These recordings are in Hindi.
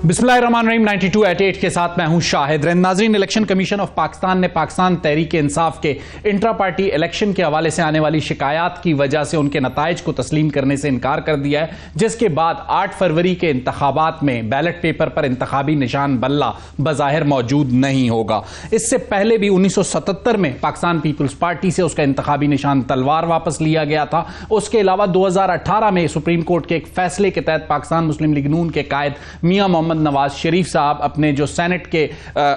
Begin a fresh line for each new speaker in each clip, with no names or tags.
बिस्मिल्लाहिर्रहमानिर्रहीम 92/8 के साथ मैं हूं शाहिद। नाज़रीन, इलेक्शन कमीशन ऑफ पाकिस्तान ने पाकिस्तान तहरीक इंसाफ के इंट्रा पार्टी इलेक्शन के हवाले से आने वाली शिकायत की वजह से उनके नताइज को तस्लीम करने से इनकार कर दिया है, जिसके बाद 8 फरवरी के इंतखाबात में बैलेट पेपर पर इंतखाबी निशान बल्ला बज़ाहिर मौजूद नहीं होगा। इससे पहले भी 1977 में पाकिस्तान पीपल्स पार्टी से उसका इंतखाबी निशान तलवार वापस लिया गया था। उसके अलावा 2018 में सुप्रीम कोर्ट के एक फैसले के तहत पाकिस्तान मुस्लिम लीग नून के कायद मियां मोहम्मद नवाज शरीफ साहब अपने जो सेनेट के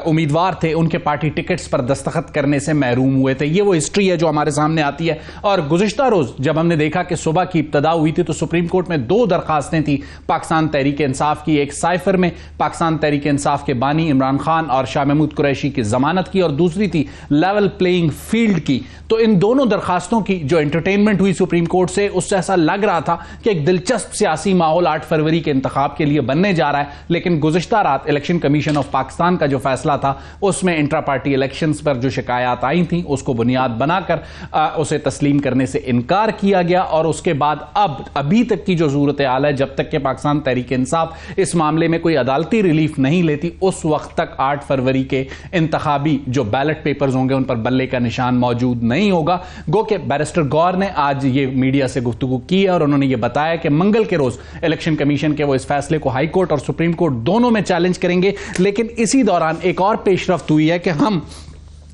उम्मीदवार थे उनके पार्टी टिकट्स पर दस्तखत करने से महरूम हुए थे। ये वो हिस्ट्री है जो हमारे सामने आती है। और गुज़िश्ता रोज जब हमने देखा कि सुबह की इब्तदा हुई थी तो सुप्रीम कोर्ट में 2 दरखास्तें थी पाकिस्तान तहरीक इंसाफ की। एक साइफर में पाकिस्तान तहरीक इंसाफ के बानी इमरान खान और शाह महमूद कुरैशी की जमानत की, और दूसरी थी लेवल प्लेइंग फील्ड की। तो इन दोनों दरखास्तों की जो एंटरटेनमेंट हुई सुप्रीम कोर्ट से, उससे ऐसा लग रहा था कि एक दिलचस्प सियासी माहौल 8 फरवरी के इंतखाब के लिए बनने जा रहा है। लेकिन गुज़िश्ता रात इलेक्शन कमीशन ऑफ पाकिस्तान का जो फैसला था उसमें इंट्रा पार्टी इलेक्शंस पर जो शिकायत आई थी उसको बुनियाद बनाकर उसे तस्लीम करने से इनकार किया गया। और उसके बाद अभी तक की जो सूरत हाल है, जब तक कि पाकिस्तान तहरीक इंसाफ इस मामले में कोई अदालती रिलीफ नहीं लेती, उस वक्त तक 8 फरवरी के इंतखाबी जो बैलेट पेपर्स होंगे उन पर बल्ले का निशान मौजूद नहीं होगा। गो के बैरिस्टर गौर ने आज ये मीडिया से गुफ्तगू की है और उन्होंने ये बताया कि मंगल के रोज इलेक्शन कमीशन के वो इस फैसले को हाई कोर्ट और सुप्रीम कोर्ट दोनों में चैलेंज करेंगे। लेकिन इसी दौरान एक और पेशरफ्त हुई है कि हम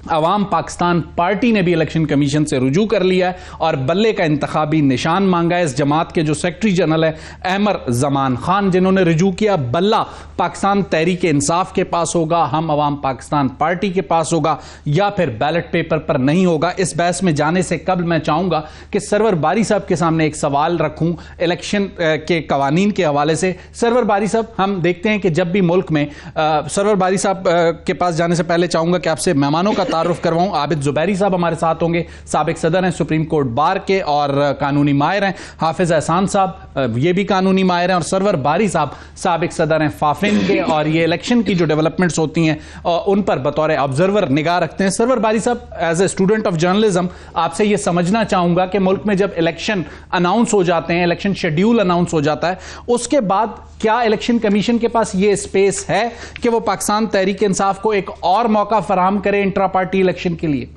अवाम पाकिस्तान पार्टी ने भी इलेक्शन कमीशन से रुजू कर लिया है और बल्ले का इंतखाबी निशान मांगा है। इस जमात के जो सेक्रेटरी जनरल है अहमर जमान खान, जिन्होंने रुजू किया, बल्ला पाकिस्तान तहरीक इंसाफ के पास होगा, हम अवाम पाकिस्तान पार्टी के पास होगा, या फिर बैलेट पेपर पर नहीं होगा। इस बहस में जाने से कबल मैं चाहूंगा कि सरवर बारी साहब के सामने एक सवाल रखूं इलेक्शन के कवानीन के हवाले से। सरवर बारी साहब, हम देखते हैं कि जब भी मुल्क में सरवर बारी साहब के पास जाने से पहले चाहूंगा कि आपसे मेहमानों का तारुफ करवाऊं। आबिद जुबैरी साहब हमारे साथ होंगे, साबिक सदर हैं सुप्रीम कोर्ट बार के और कानूनी माहिर हैं। हाफिज एहसान साहब ये भी कानूनी माहिर हैं। और सरवर बारी साहब साबिक सदर हैं फाफिन के और ये इलेक्शन की जो डेवलपमेंट्स होती हैं उन पर बतौर ऑब्जर्वर निगाह रखते हैं। सरवर बारी साहब, as a student of journalism आपसे ये समझना चाहूंगा कि मुल्क में जब इलेक्शन अनाउंस हो जाते हैं, इलेक्शन शेड्यूल अनाउंस हो जाता है, उसके बाद क्या इलेक्शन कमीशन के पास ये स्पेस है कि वो पाकिस्तान तहरीक इंसाफ को एक और मौका फराहम करे इंट्रा पार्टी इलेक्शन के लिए?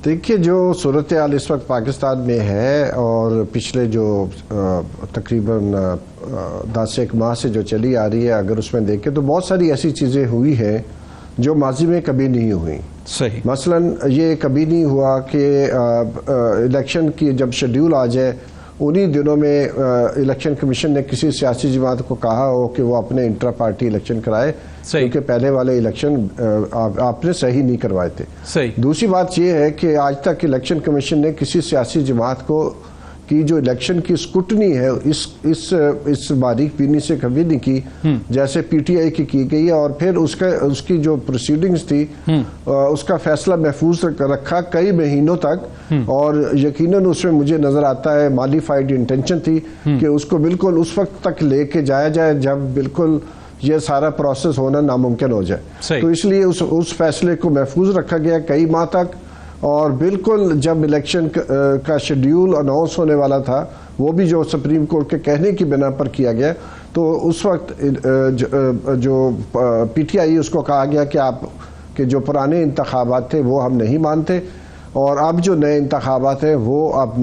देखिए, जो सूरत हाल इस वक्त पाकिस्तान में है और पिछले जो तकरीबन 10 माह से जो चली आ रही है, अगर उसमें देखें तो बहुत सारी ऐसी चीज़ें हुई हैं जो माजी में कभी नहीं हुई।
सही।
मसलन ये कभी नहीं हुआ कि इलेक्शन की जब शेड्यूल आ जाए उन्हीं दिनों में इलेक्शन कमीशन ने किसी सियासी जमात को कहा हो कि वो अपने इंट्रा पार्टी इलेक्शन कराए, क्योंकि पहले वाले इलेक्शन आपने सही नहीं करवाए थे। सही। दूसरी बात ये है कि आज तक इलेक्शन कमीशन ने किसी सियासी जमात को की जो इलेक्शन की स्क्रूटनी है इस बारीक बीनी से कभी नहीं की जैसे पीटीआई की गई है। और फिर उसकी जो प्रोसीडिंग्स थी उसका फैसला महफूज रखा कई महीनों तक, और यकीनन उसमें मुझे नजर आता है मॉडिफाइड इंटेंशन थी कि उसको बिल्कुल उस वक्त तक लेके जाया जाए जब बिल्कुल ये सारा प्रोसेस होना नामुमकिन हो जाए। तो इसलिए उस फैसले को महफूज रखा गया कई माह तक। और बिल्कुल जब इलेक्शन का शेड्यूल अनाउंस होने वाला था, वो भी जो सुप्रीम कोर्ट के कहने की बिना पर किया गया, तो उस वक्त जो पीटीआई उसको कहा गया कि आप के जो पुराने इंतखाबात थे वो हम नहीं मानते और अब जो नए इंतखाबात हैं वो आप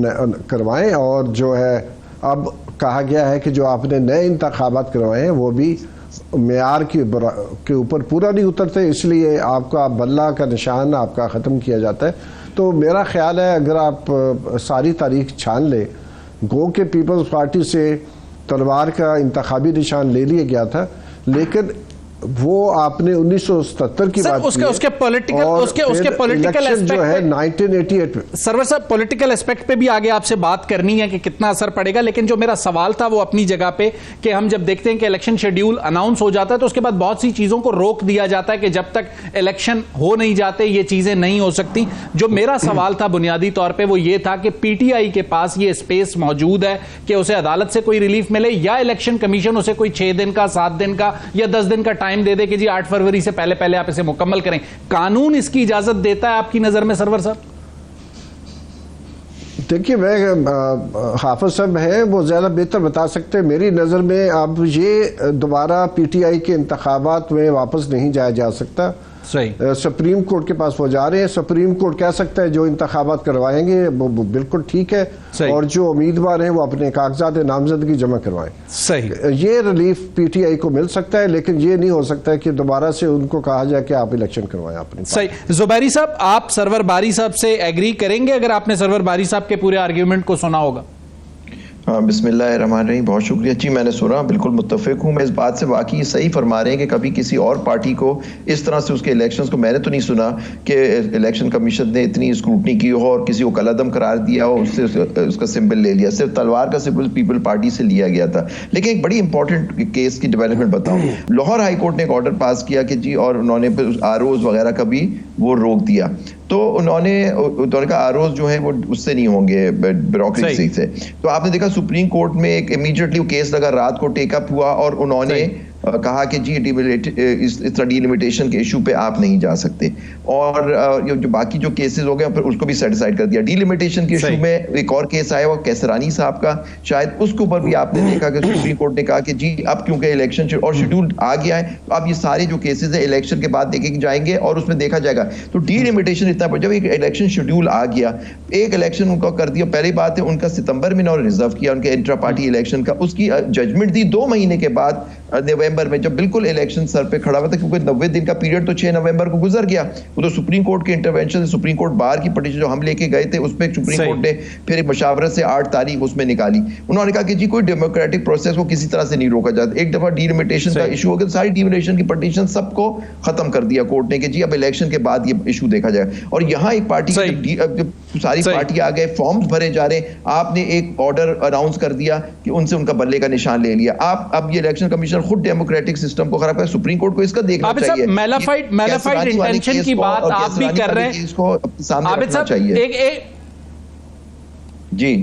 करवाएं। और जो है अब कहा गया है कि जो आपने नए इंतखाबात करवाए हैं वो भी मेयार के ऊपर पूरा नहीं उतरते, इसलिए आपका बल्ला का निशान आपका ख़त्म किया जाता है। तो मेरा ख्याल है अगर आप सारी तारीख छान ले, गो के पीपल्स पार्टी से तलवार का इंतखाबी निशान ले लिया गया था, लेकिन वो आपने 1977 की बात
उसके पॉलिटिकल एस्पेक्ट
जो है 1988 में।
सरवर साहब, पॉलिटिकल एस्पेक्ट पे भी आगे आपसे बात करनी है कि कितना असर पड़ेगा, लेकिन जो मेरा सवाल था वो अपनी जगह पे कि हम जब देखते हैं कि इलेक्शन शेड्यूल अनाउंस हो जाता है तो उसके बाद बहुत सी चीजों को रोक दिया जाता है कि जब तक इलेक्शन हो नहीं जाते ये चीजें नहीं हो सकती। जो मेरा सवाल था बुनियादी तौर पर वो ये था कि पीटीआई के पास ये स्पेस मौजूद है कि उसे अदालत से कोई रिलीफ मिले, या इलेक्शन कमीशन उसे कोई 6 दिन का, 7 दिन का या 10 दिन का टाइम दे दे कि जी 8 फरवरी से पहले पहले आप इसे मुकम्मल करें? कानून इसकी इजाजत देता है आपकी नजर में सरवर साहब?
देखिए, मैं हाफिज साहब हैं, वो ज़्यादा बेहतर बता सकते हैं। मेरी नज़र में अब ये दोबारा पीटीआई के इंतखाबात में वापस नहीं जाया जा सकता।
सही।
सुप्रीम कोर्ट के पास वो जा रहे हैं, सुप्रीम कोर्ट कह सकता है जो इंतखाबात करवाएंगे वो बिल्कुल ठीक है, और जो उम्मीदवार हैं वो अपने कागजात नामजदगी जमा करवाएं।
सही।
ये रिलीफ पीटीआई को मिल सकता है, लेकिन ये नहीं हो सकता है कि दोबारा से उनको कहा जाए कि आप इलेक्शन करवाएं अपने।
सही। जुबैरी साहब, आप सरवर बारी साहब से एग्री करेंगे अगर आपने सरवर बारी साहब के पूरे आर्ग्यूमेंट को सुना होगा?
हाँ, बिस्मिल्लाहिर्रहमानिर्रहीम। बहुत शुक्रिया जी, मैंने सुना, बिल्कुल मुत्तफिक हूँ मैं इस बात से। वाकई सही फरमा रहे हैं कि कभी किसी और पार्टी को इस तरह से उसके इलेक्शंस को, मैंने तो नहीं सुना कि इलेक्शन कमीशन ने इतनी स्क्रूटनी की हो और किसी को कलअदम करार दिया हो, उससे उसका सिंबल ले लिया। सिर्फ तलवार का सिंबल पीपल पार्टी से लिया गया था। लेकिन एक बड़ी इंपॉर्टेंट केस की डेवलपमेंट बताऊँ। लाहौर हाई कोर्ट ने एक ऑर्डर पास किया कि जी, और उन्होंने आरओज वगैरह का भी वो रोक दिया। तो उन्होंने कहा आरओज जो है वो उससे नहीं होंगे, ब्यूरोक्रेसी से। तो आपने देखा सुप्रीम कोर्ट में एक इमीडिएटली केस लगा, रात को टेकअप हुआ और उन्होंने कहा कि जी इस डिलिमिटेशन के इशू पे आप नहीं जा सकते। और जो बाकी जो केसेस हो गए फिर उसको भी सेटिसाइड कर दिया। डिलिमिटेशन के इशू में एक और केस आया, वो कैसरानी साहब का, शायद उसके ऊपर भी आपने देखा कि सुप्रीम कोर्ट ने कहा कि जी अब क्योंकि इलेक्शन और शेड्यूल आ गया है, तो अब ये सारे जो केसेस है इलेक्शन के बाद देखे जाएंगे और उसमें देखा जाएगा। तो डिलिमिटेशन इतना, जब एक इलेक्शन शेड्यूल आ गया, एक इलेक्शन उनका कर दिया। पहली बात है उनका सितंबर में उन्होंने रिजर्व किया उनके इंट्रा पार्टी इलेक्शन का, उसकी जजमेंट दी 2 महीने के बाद नवंबर में, जब बिल्कुल इलेक्शन सर पे खड़ा हुआ था, क्योंकि 90 दिन का पीरियड तो 6 नवंबर को गुजर गया। वो तो सुप्रीम कोर्ट के इंटरवेंशन से, सुप्रीम कोर्ट बार की पटिशन जो हम लेके गए थे उस पर सुप्रीम कोर्ट ने फिर एक मशावरत से 8 तारीख उसमें निकाली। उन्होंने कहा कि जी कोई डेमोक्रेटिक प्रोसेस को किसी तरह से नहीं रोका जाता। एक दफा डिलिमिटेशन का इशू हो गया, सारी डिलिमिटेशन की पटिशन सबको खत्म कर दिया कोर्ट ने कि जी अब इलेक्शन के बाद ये इशू देखा जाएगा। और यहाँ एक पार्टी सारी पार्टी आ गए, फॉर्म्स भरे जा रहे, आपने एक ऑर्डर अनाउंस कर दिया कि उनसे उनका बल्ले का निशान ले लिया। आप अब ये इलेक्शन कमीशन खुद डेमोक्रेटिक सिस्टम को खराब कर, सुप्रीम कोर्ट को इसका देखना चाहिए।
मैलिफाइड इंटेंशन की बात आप भी कर रहे हैं,
इसको सामने रखना चाहिए। जी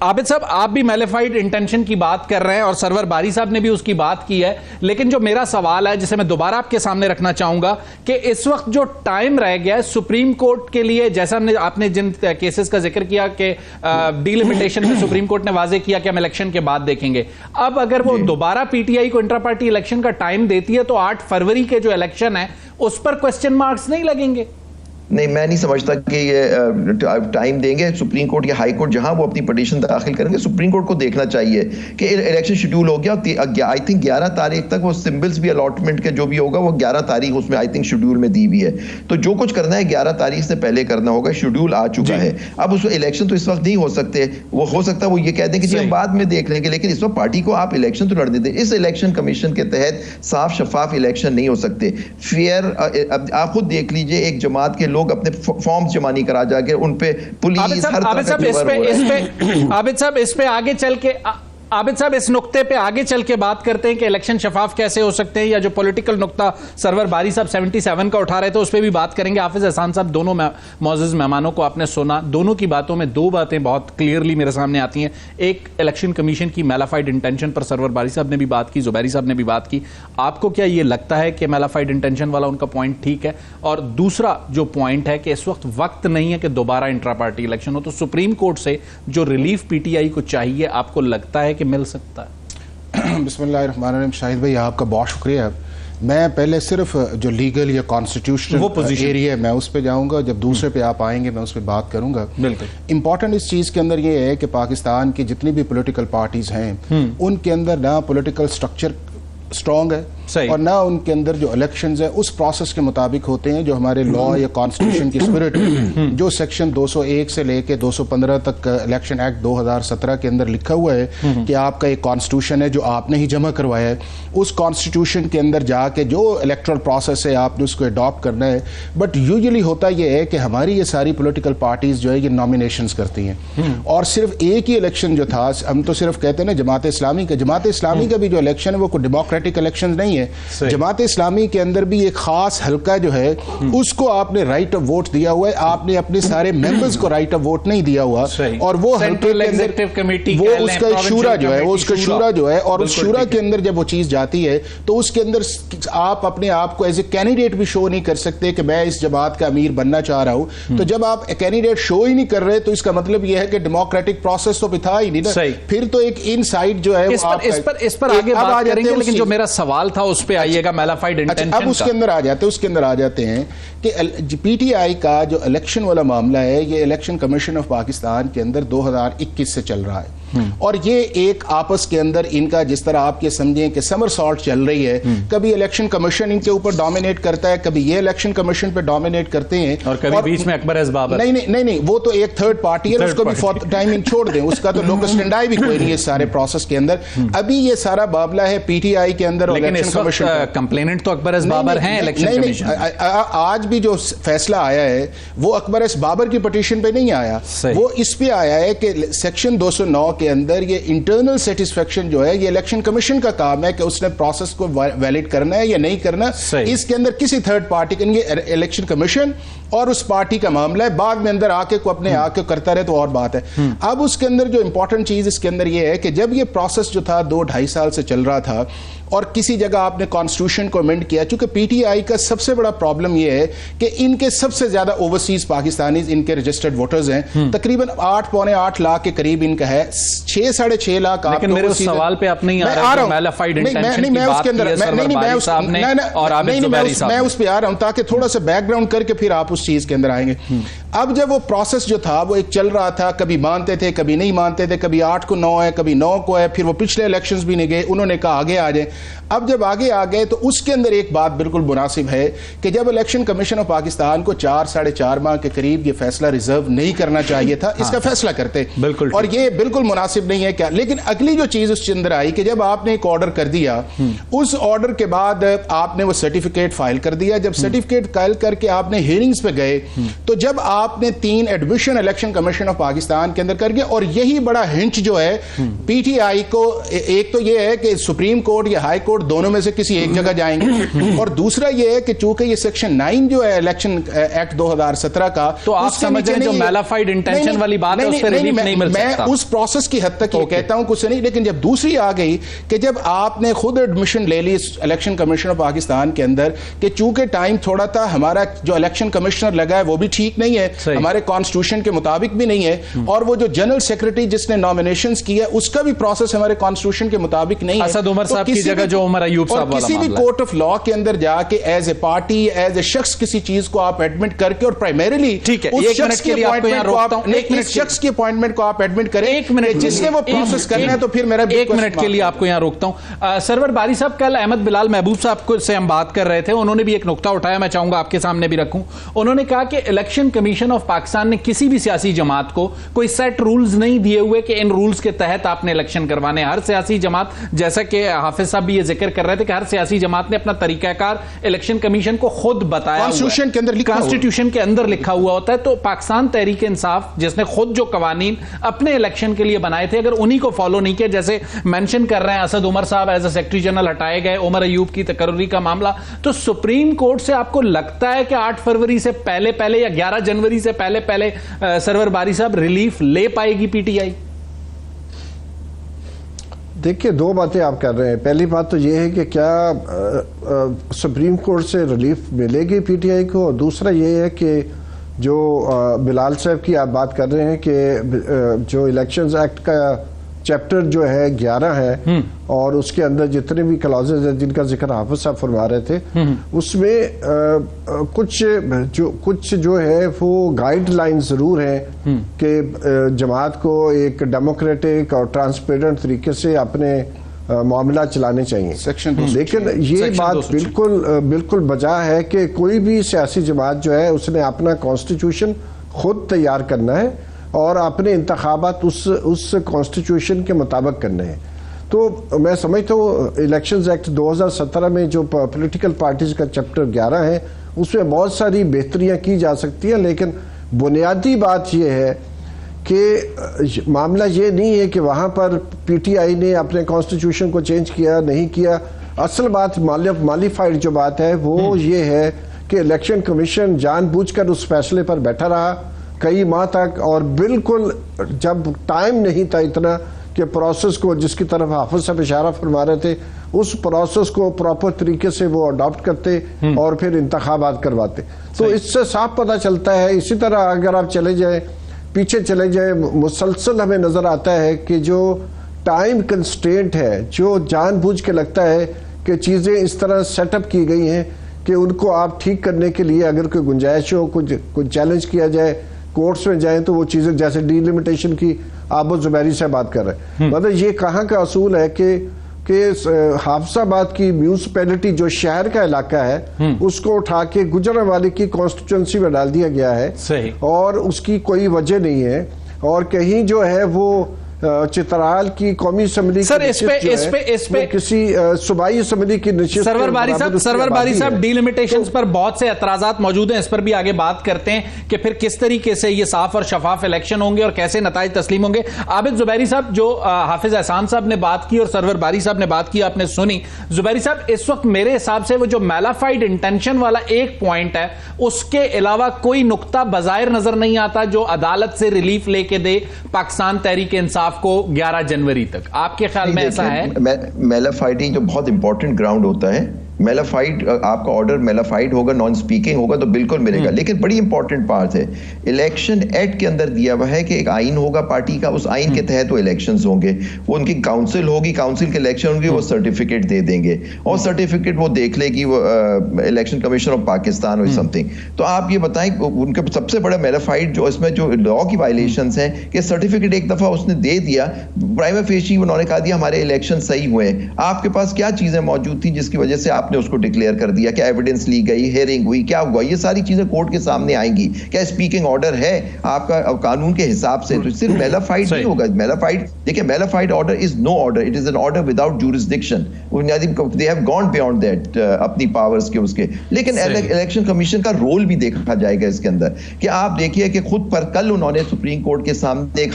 आबिद साहब, आप भी मैलिफाइड इंटेंशन की बात कर रहे हैं और सरवर बारी साहब ने भी उसकी बात की है, लेकिन जो मेरा सवाल है जिसे मैं दोबारा आपके सामने रखना चाहूंगा कि इस वक्त जो टाइम रह गया है सुप्रीम कोर्ट के लिए, जैसा आपने जिन केसेस का जिक्र किया कि डिलिमिटेशन में सुप्रीम कोर्ट ने वाजे किया कि हम इलेक्शन के बाद देखेंगे, अब अगर वो दोबारा पीटीआई को इंट्रा पार्टी इलेक्शन का टाइम देती है तो 8 फरवरी के जो इलेक्शन है उस पर क्वेश्चन मार्क्स नहीं लगेंगे?
नहीं, मैं नहीं समझता कि ये टाइम देंगे। सुप्रीम कोर्ट या हाई कोर्ट जहां वो अपनी पिटीशन दाखिल करेंगे, सुप्रीम कोर्ट को देखना चाहिए कि इलेक्शन शेड्यूल हो गया। आई थिंक 11 तारीख तक वो सिंबल्स भी अलॉटमेंट के जो भी होगा वो 11 तारीख उसमें आई थिंक शेड्यूल में दी हुई है। तो जो कुछ करना है 11 तारीख से पहले करना होगा, शेड्यूल आ चुका है। अब उस इलेक्शन तो इस वक्त नहीं हो सकते, वो हो सकता है वो ये कह दें कि जी हम बाद में देख लेंगे, लेकिन इस वक्त पार्टी को आप इलेक्शन तो लड़ने दें। इस इलेक्शन कमीशन के तहत साफ शफाफ इलेक्शन नहीं हो सकते। फेयर, आप खुद देख लीजिए, एक जमात के लोग अपने फॉर्म्स जमा नहीं करा जाके उन पे पुलिस हर तरह का
आबिद साहब इस पे आगे चल के आबिद साहब इस नुक्ते पे आगे चल के बात करते हैं कि इलेक्शन शफाफ कैसे हो सकते हैं, या जो पॉलिटिकल नुक्ता सरवर बारी साहब 77 का उठा रहे थे उस पर भी बात करेंगे। हाफिज एहसान साहब, दोनों मौजूद मेहमानों को आपने सुना, दोनों की बातों में 2 बातें बहुत क्लियरली मेरे सामने आती हैं। एक, इलेक्शन कमीशन की मैलिफाइड इंटेंशन पर सरवर बारी साहब ने भी बात की, जुबैरी साहब ने भी बात की। आपको क्या ये लगता है कि मैलिफाइड इंटेंशन वाला उनका पॉइंट ठीक है? और दूसरा जो पॉइंट है कि इस वक्त वक्त नहीं है कि दोबारा इंट्रा पार्टी इलेक्शन हो, तो सुप्रीम कोर्ट से जो रिलीफ पीटीआई को चाहिए आपको लगता है कि मिल सकता है?
बिस्मिल्लाहिर्रहमानिर्रहीम। शाहिद भाई, आपका बहुत शुक्रिया। मैं पहले सिर्फ जो लीगल या कॉन्स्टिट्यूशनल एरिया मैं उस पर जाऊंगा, जब दूसरे पे आप आएंगे मैं उस पर बात करूंगा।
बिल्कुल
इंपॉर्टेंट इस चीज़ के अंदर ये है कि पाकिस्तान की जितनी भी पॉलिटिकल पार्टीज हैं उनके अंदर ना पॉलिटिकल स्ट्रक्चर स्ट्रॉन्ग है और ना उनके अंदर जो इलेक्शंस है उस प्रोसेस के मुताबिक होते हैं जो हमारे लॉ या कॉन्स्टिट्यूशन की स्पिरिट जो सेक्शन 201 से लेके 215 तक इलेक्शन एक्ट 2017 के अंदर लिखा हुआ है कि आपका एक कॉन्स्टिट्यूशन है जो आपने ही जमा करवाया है, उस कॉन्स्टिट्यूशन के अंदर जाके जो इलेक्टोरल प्रोसेस है आपने उसको अडॉप्ट करना है। बट यूजुअली होता यह है कि हमारी ये सारी पोलिटिकल पार्टीज जो है ये नॉमिनेशंस करती हैं और सिर्फ एक ही इलेक्शन जो था, हम तो सिर्फ कहते हैं ना जमात इस्लामी का भी जो इलेक्शन है वो कोई डेमोक्रेटिक इलेक्शन नहीं है। नहीं है। जमात इस्लामी के अंदर भी एक खास हल्का जो है उसको आपने राइट ऑफ वोट दिया हुआ है, आपने अपने सारे मेंबर्स को राइट ऑफ वोट नहीं दिया हुआ, और वो हल्के के अंदर वो उसका एक शूरा जो है, वो उसका शूरा जो है, और उस शूरा के अंदर जब वो चीज जाती है तो उसके अंदर आप अपने आप को एज ए कैंडिडेट भी शो नहीं कर सकते कि मैं इस जमात का अमीर बनना चाह रहा हूं। तो जब आप कैंडिडेट शो ही नहीं कर रहे तो इसका मतलब यह है कि डेमोक्रेटिक प्रोसेस तो था ही नहीं ना, फिर तो एक इनसाइड जो है
इस पर आगे बात करेंगे, लेकिन जो मेरा सवाल था उस पे आइएगा, मैलाफाइड इंटेंशन।
अब उसके अंदर आ जाते हैं कि पीटीआई का जो इलेक्शन वाला मामला है, ये इलेक्शन कमीशन ऑफ पाकिस्तान के अंदर 2021 से चल रहा है, और ये एक आपस के अंदर इनका जिस तरह आप ये समझें कि समर सॉल्ट चल रही है, कभी इलेक्शन कमीशन इनके ऊपर डोमिनेट करता है, कभी ये इलेक्शन कमीशन पे डोमिनेट करते हैं,
और कभी बीच में अकबर बाबर।
नहीं, वो तो एक थर्ड पार्टी है, उसको भी फॉर टाइमिंग छोड़ दें, उसका तो लोकल स्टैंड भी कोई नहीं है सारे प्रोसेस के अंदर। अभी ये सारा मामला है पीटीआई के अंदर,
लेकिन इस वक्त कंप्लेनेंट तो अकबर बाबर हैं इलेक्शन कमीशन।
आज भी जो फैसला आया है वो अकबर बाबर की पिटीशन पे नहीं आया, वो इस पे आया है कि सेक्शन 209 के अंदर ये इंटरनल सेटिस्फेक्शन जो है, ये इलेक्शन कमीशन का काम है कि उसने प्रोसेस को वैलिड करना है या नहीं करना। इसके अंदर किसी थर्ड पार्टी के ये इलेक्शन कमीशन और उस पार्टी का मामला है, बाद में अंदर आके को अपने आके करता रहे तो और बात है। अब उसके अंदर जो इंपॉर्टेंट चीज इसके अंदर ये है कि जब ये प्रोसेस जो था 2-2.5 साल से चल रहा था, और किसी जगह आपने कॉन्स्टिट्यूशन को अमेंड किया, चूंकि पीटीआई का सबसे बड़ा प्रॉब्लम यह है कि इनके सबसे ज्यादा ओवरसीज पाकिस्तानी इनके रजिस्टर्ड वोटर्स हैं, तकरीबन 8-8 लाख के करीब इनका है, 6-6.5 लाख।
लेकिन मेरे उस सवाल पे आप नहीं आ रहे, मैलाफाइड इंटेंशन की बात की है सरवर बारी साहब ने और आबिद जुबैरी साहब ने।
मैं उस पे आ रहा हूं ताकि थोड़ा सा बैकग्राउंड करके फिर आप उस चीज के अंदर आएंगे। अब जब वो प्रोसेस जो था वो एक चल रहा था, कभी मानते थे कभी नहीं मानते थे, कभी 8 को 9 है, कभी 9 को है, फिर वो पिछले इलेक्शंस भी नहीं गए, उन्होंने कहा आगे आ जाए। अब जब आगे आ गए तो उसके अंदर एक बात बिल्कुल मुनासिब है कि जब इलेक्शन कमीशन ऑफ पाकिस्तान को 4-4.5 माह के करीब ये फैसला रिजर्व नहीं करना चाहिए था, इसका फैसला करते,
बिल्कुल,
और ये बिल्कुल मुनासिब नहीं है क्या। लेकिन अगली जो चीज उसके अंदर आई कि जब आपने एक ऑर्डर कर दिया, उस ऑर्डर के बाद आपने वो सर्टिफिकेट फाइल कर दिया, जब सर्टिफिकेट फाइल करके आपने हियरिंग्स पे गए, तो जब आपने 3 admission election commission of Pakistan के अंदर कर गया, और यही बड़ा हिंच जो है पीटीआई को, एक तो ये है कि सुप्रीम कोर्ट या हाई कोर्ट दोनों में से किसी एक जगह जाएंगे, और दूसरा ये है कि चूंकि ये सेक्शन 9 जो है इलेक्शन एक्ट 2017 का,
तो आप समझ रहे हैं जो मैलाफाइड इंटेंशन वाली बात है, उस पे रिलीफ नहीं मिल सकता।
मैं उस प्रोसेस की हद तक ये कहता हूं कुछ नहीं, लेकिन जब दूसरी आ गई कि जब आपने खुद एडमिशन ले ली इलेक्शन कमीशन ऑफ पाकिस्तान के अंदर कि चूंकि टाइम थोड़ा था, हमारा जो इलेक्शन कमिश्नर लगा है वो भी ठीक नहीं है, हमारे कॉन्स्टिट्यूशन के मुताबिक भी नहीं है, और वो जो जनरल सेक्रेटरी जिसने नॉमिनेशंस की है उसका भी प्रोसेस हमारे कॉन्स्टिट्यूशन के मुताबिक नहीं है।
असद उमर साहब की जगह जो उमर अयूब साहब वाला
किसी भी कोर्ट ऑफ लॉ के अंदर जाके as a party, as a शख्स किसी चीज को आप एडमिट करके, और प्राइमरी
ठीक है, एक मिनट के लिए आपको यहां रोकता हूं, एक मिनट
शख्स की अपॉइंटमेंट को आप एडमिट करें,
एक मिनट
जिसने वो प्रोसेस करना है, तो फिर मेरा
एक मिनट के लिए आपको यहां रोकता हूं। सरवर बारी साहब, कल अहमद बिलाल महबूब साहब से हम बात कर रहे थे, उन्होंने भी एक नुकता उठाया, मैं चाहूंगा आपके सामने भी रखूं। उन्होंने कहा कि इलेक्शन कमीशन ऑफ पाकिस्तान ने किसी भी सियासी जमात को कोई सेट रूल्स नहीं दिए हुए कि इन रूल्स के तहत आपने इलेक्शन करवाने। हर सियासी जमात, जैसा कि हाफिज साहब भी ये जिक्र कर रहे थे कि हर सियासी जमात ने अपना तरीकाकार इलेक्शन कमीशन को खुद बताया,
कॉन्स्टिट्यूशन के अंदर
कॉन्स्टिट्यूशन के अंदर लिखा हुआ होता है। तो पाकिस्तान तहरीक इंसाफ जिसने खुद जो कवानीन अपने इलेक्शन के लिए बनाए थे, अगर उन्हीं को फॉलो नहीं किया, जैसे मेंशन कर रहे हैं असद उमर साहब एज ए सेक्रेटरी जनरल हटाए गए, उमर अयूब की तकर्री का मामला, तो सुप्रीम कोर्ट से आपको लगता है कि 8 फरवरी से पहले पहले या 11 जनवरी से पहले पहले सरवर बारी साहब रिलीफ ले पाएगी पीटीआई?
देखिए, 2 बातें आप कर रहे हैं। पहली बात तो ये है कि क्या सुप्रीम कोर्ट से रिलीफ मिलेगी पीटीआई को, और दूसरा ये है कि जो बिलाल साहब की आप बात कर रहे हैं कि जो इलेक्शंस एक्ट का चैप्टर जो है 11 है, और उसके अंदर जितने भी क्लॉजेज हैं जिनका जिक्र हाफिज साहब फरमा रहे थे, उसमें कुछ जो है वो गाइडलाइन जरूर है कि जमात को एक डेमोक्रेटिक और ट्रांसपेरेंट तरीके से अपने मामला चलाने चाहिए। लेकिन ये बात बिल्कुल बजा है कि कोई भी सियासी जमात जो है उसने अपना कॉन्स्टिट्यूशन खुद तैयार करना है और अपने इंतखाबात उस कॉन्स्टिट्यूशन के मुताबिक करने हैं। तो मैं समझता हूँ इलेक्शंस एक्ट 2017 में जो पॉलिटिकल पार्टीज का चैप्टर 11 है उसमें बहुत सारी बेहतरियां की जा सकती हैं, लेकिन बुनियादी बात यह है कि मामला ये नहीं है कि वहाँ पर पीटीआई ने अपने कॉन्स्टिट्यूशन को चेंज किया नहीं किया, असल बात मालीफाइड जो बात है वो ये है कि इलेक्शन कमीशन जानबूझकर उस फैसले पर बैठा रहा कई माह तक, और बिल्कुल जब टाइम नहीं था इतना कि प्रोसेस को, जिसकी तरफ हाफिज साहब इशारा फरमा रहे थे, उस प्रोसेस को प्रॉपर तरीके से वो अडॉप्ट करते और फिर इंतखाबात करवाते। तो इससे साफ पता चलता है। इसी तरह अगर आप चले जाए, पीछे चले जाए, मुसलसल हमें नजर आता है कि जो टाइम कंस्ट्रेंट है, जो जानबूझ के लगता है कि चीजें इस तरह सेटअप की गई हैं कि उनको आप ठीक करने के लिए अगर कोई गुंजाइश हो, कुछ चैलेंज किया जाए, कोर्ट्स में जाएं, तो वो चीजें जैसे डीलिमिटेशन की आबो जुबैरी से बात कर रहे हैं, मतलब ये कहाँ का असूल है कि हाफिजाबाद की म्यूनिसिपैलिटी जो शहर का इलाका है उसको उठा के गुजरांवाले की कॉन्स्टिट्यूंसी में डाल दिया गया है।
सही।
और उसकी कोई वजह नहीं है, और कहीं जो है वो चित्राल की कौमी असम्बली
सर इस पे
किसी सूबाई असम्बली की नशिस्त
सरवर बारी साहब डिलिमिटेशंस पर बहुत से एतराजात मौजूद हैं, इस पर भी आगे बात करते हैं कि फिर किस तरीके से ये साफ और शफाफ इलेक्शन होंगे और कैसे नताइज तस्लीम होंगे। आबिद जुबैरी साहब, जो हाफिज एहसान साहब ने बात की और सरवर बारी साहब ने बात की, आपने सुनी। जुबैरी साहब, इस वक्त मेरे हिसाब से वो जो मैलाफाइड इंटेंशन वाला एक पॉइंट है, उसके अलावा कोई नुक्ता बजायर नजर नहीं आता जो अदालत से रिलीफ लेके दे पाकिस्तान तहरीक इंसाफ को 11 जनवरी तक। आपके ख्याल में ऐसा है?
मैलाफाइडिंग जो बहुत इंपॉर्टेंट ग्राउंड होता है, मेलाफाइड आपका ऑर्डर मेलाफाइड होगा, नॉन स्पीकिंग होगा तो बिल्कुल मिलेगा। लेकिन बड़ी इंपॉर्टेंट बात है, इलेक्शन एक्ट के अंदर दिया हुआ है कि एक आइन होगा पार्टी का, उस आइन के तहत वो इलेक्शंस होंगे, वो उनकी काउंसिल होगी, काउंसिल के इलेक्शन होंगे, वो सर्टिफिकेट दे देंगे और सर्टिफिकेट वो देख लेगी वो इलेक्शन कमीशन ऑफ पाकिस्तान और समथिंग। तो आप ये बताएं, उनके सबसे बड़ा मेलाफाइड जो इसमें जो लॉ की वायलेशंस हैं कि सर्टिफिकेट एक दफा उसने दे दिया, प्राइमा फेशी उन्होंने कहा दिया हमारे इलेक्शन सही हुए। आपके पास क्या चीजें मौजूद थी जिसकी वजह से आपने उसको डिक्लेयर कर दिया? क्या एविडेंस ली गई, हियरिंग हुई, क्या हुआ? ये सारी चीजें कोर्ट के सामने आएंगी। क्या स्पीकिंग ऑर्डर है आपका कानून के हिसाब से? तो सिर्फ मेलाफाइड नहीं होगा। मेलाफाइड, देखिए, malafide order is no order, it is an order without jurisdiction. They have gone beyond that अपनी पावर्स के उसके। लेकिन इलेक्शन कमीशन का रोल भी देखा जाएगा इसके अंदर कि आप देखिए कि खुद पर कल उन्होंने सुप्रीम कोर्ट के सामने एक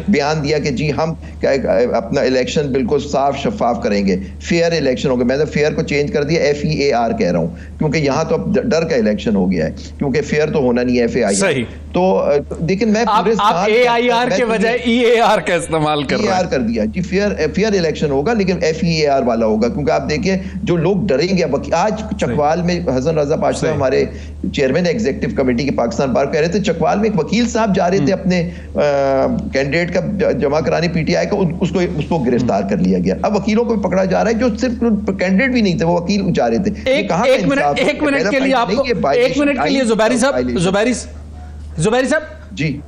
बयान दिया कि जी हम अपना इलेक्शन बिल्कुल साफ शफाफ करेंगे, फेयर इलेक्शन होगा। मैंने फेयर को चेंज कर दिया, FEAR कह रहा हूं, क्योंकि यहां तो अब डर का इलेक्शन हो गया है, क्योंकि फेयर तो होना नहीं है, FAIR। तो लेकिन मैं
आप AIR के बजाय EAR का इस्तेमाल कर रहे हैं।
कर दिया जी, फेयर इलेक्शन होगा लेकिन FEAR वाला होगा, क्योंकि आप देखिए जो लोग डरेंगे। आज चकवाल में हसन रजा पाशा हमारे चेयरमैन एग्जीक्यूटिव कमेटी के पाकिस्तान बार कह रहे थे, चकवाल में एक वकील साहब जा रहे थे अपने कैंडिडेट का जमा कराने PTI का, उसको गिरफ्तार कर लिया गया। अब वकीलों को पकड़ा जा रहा है जो सिर्फ कैंडिडेट भी नहीं थे, वो वकील जा रहे थे।
एक मिनट के लिए आपको, एक मिनट के लिए जुबैरी साहब जी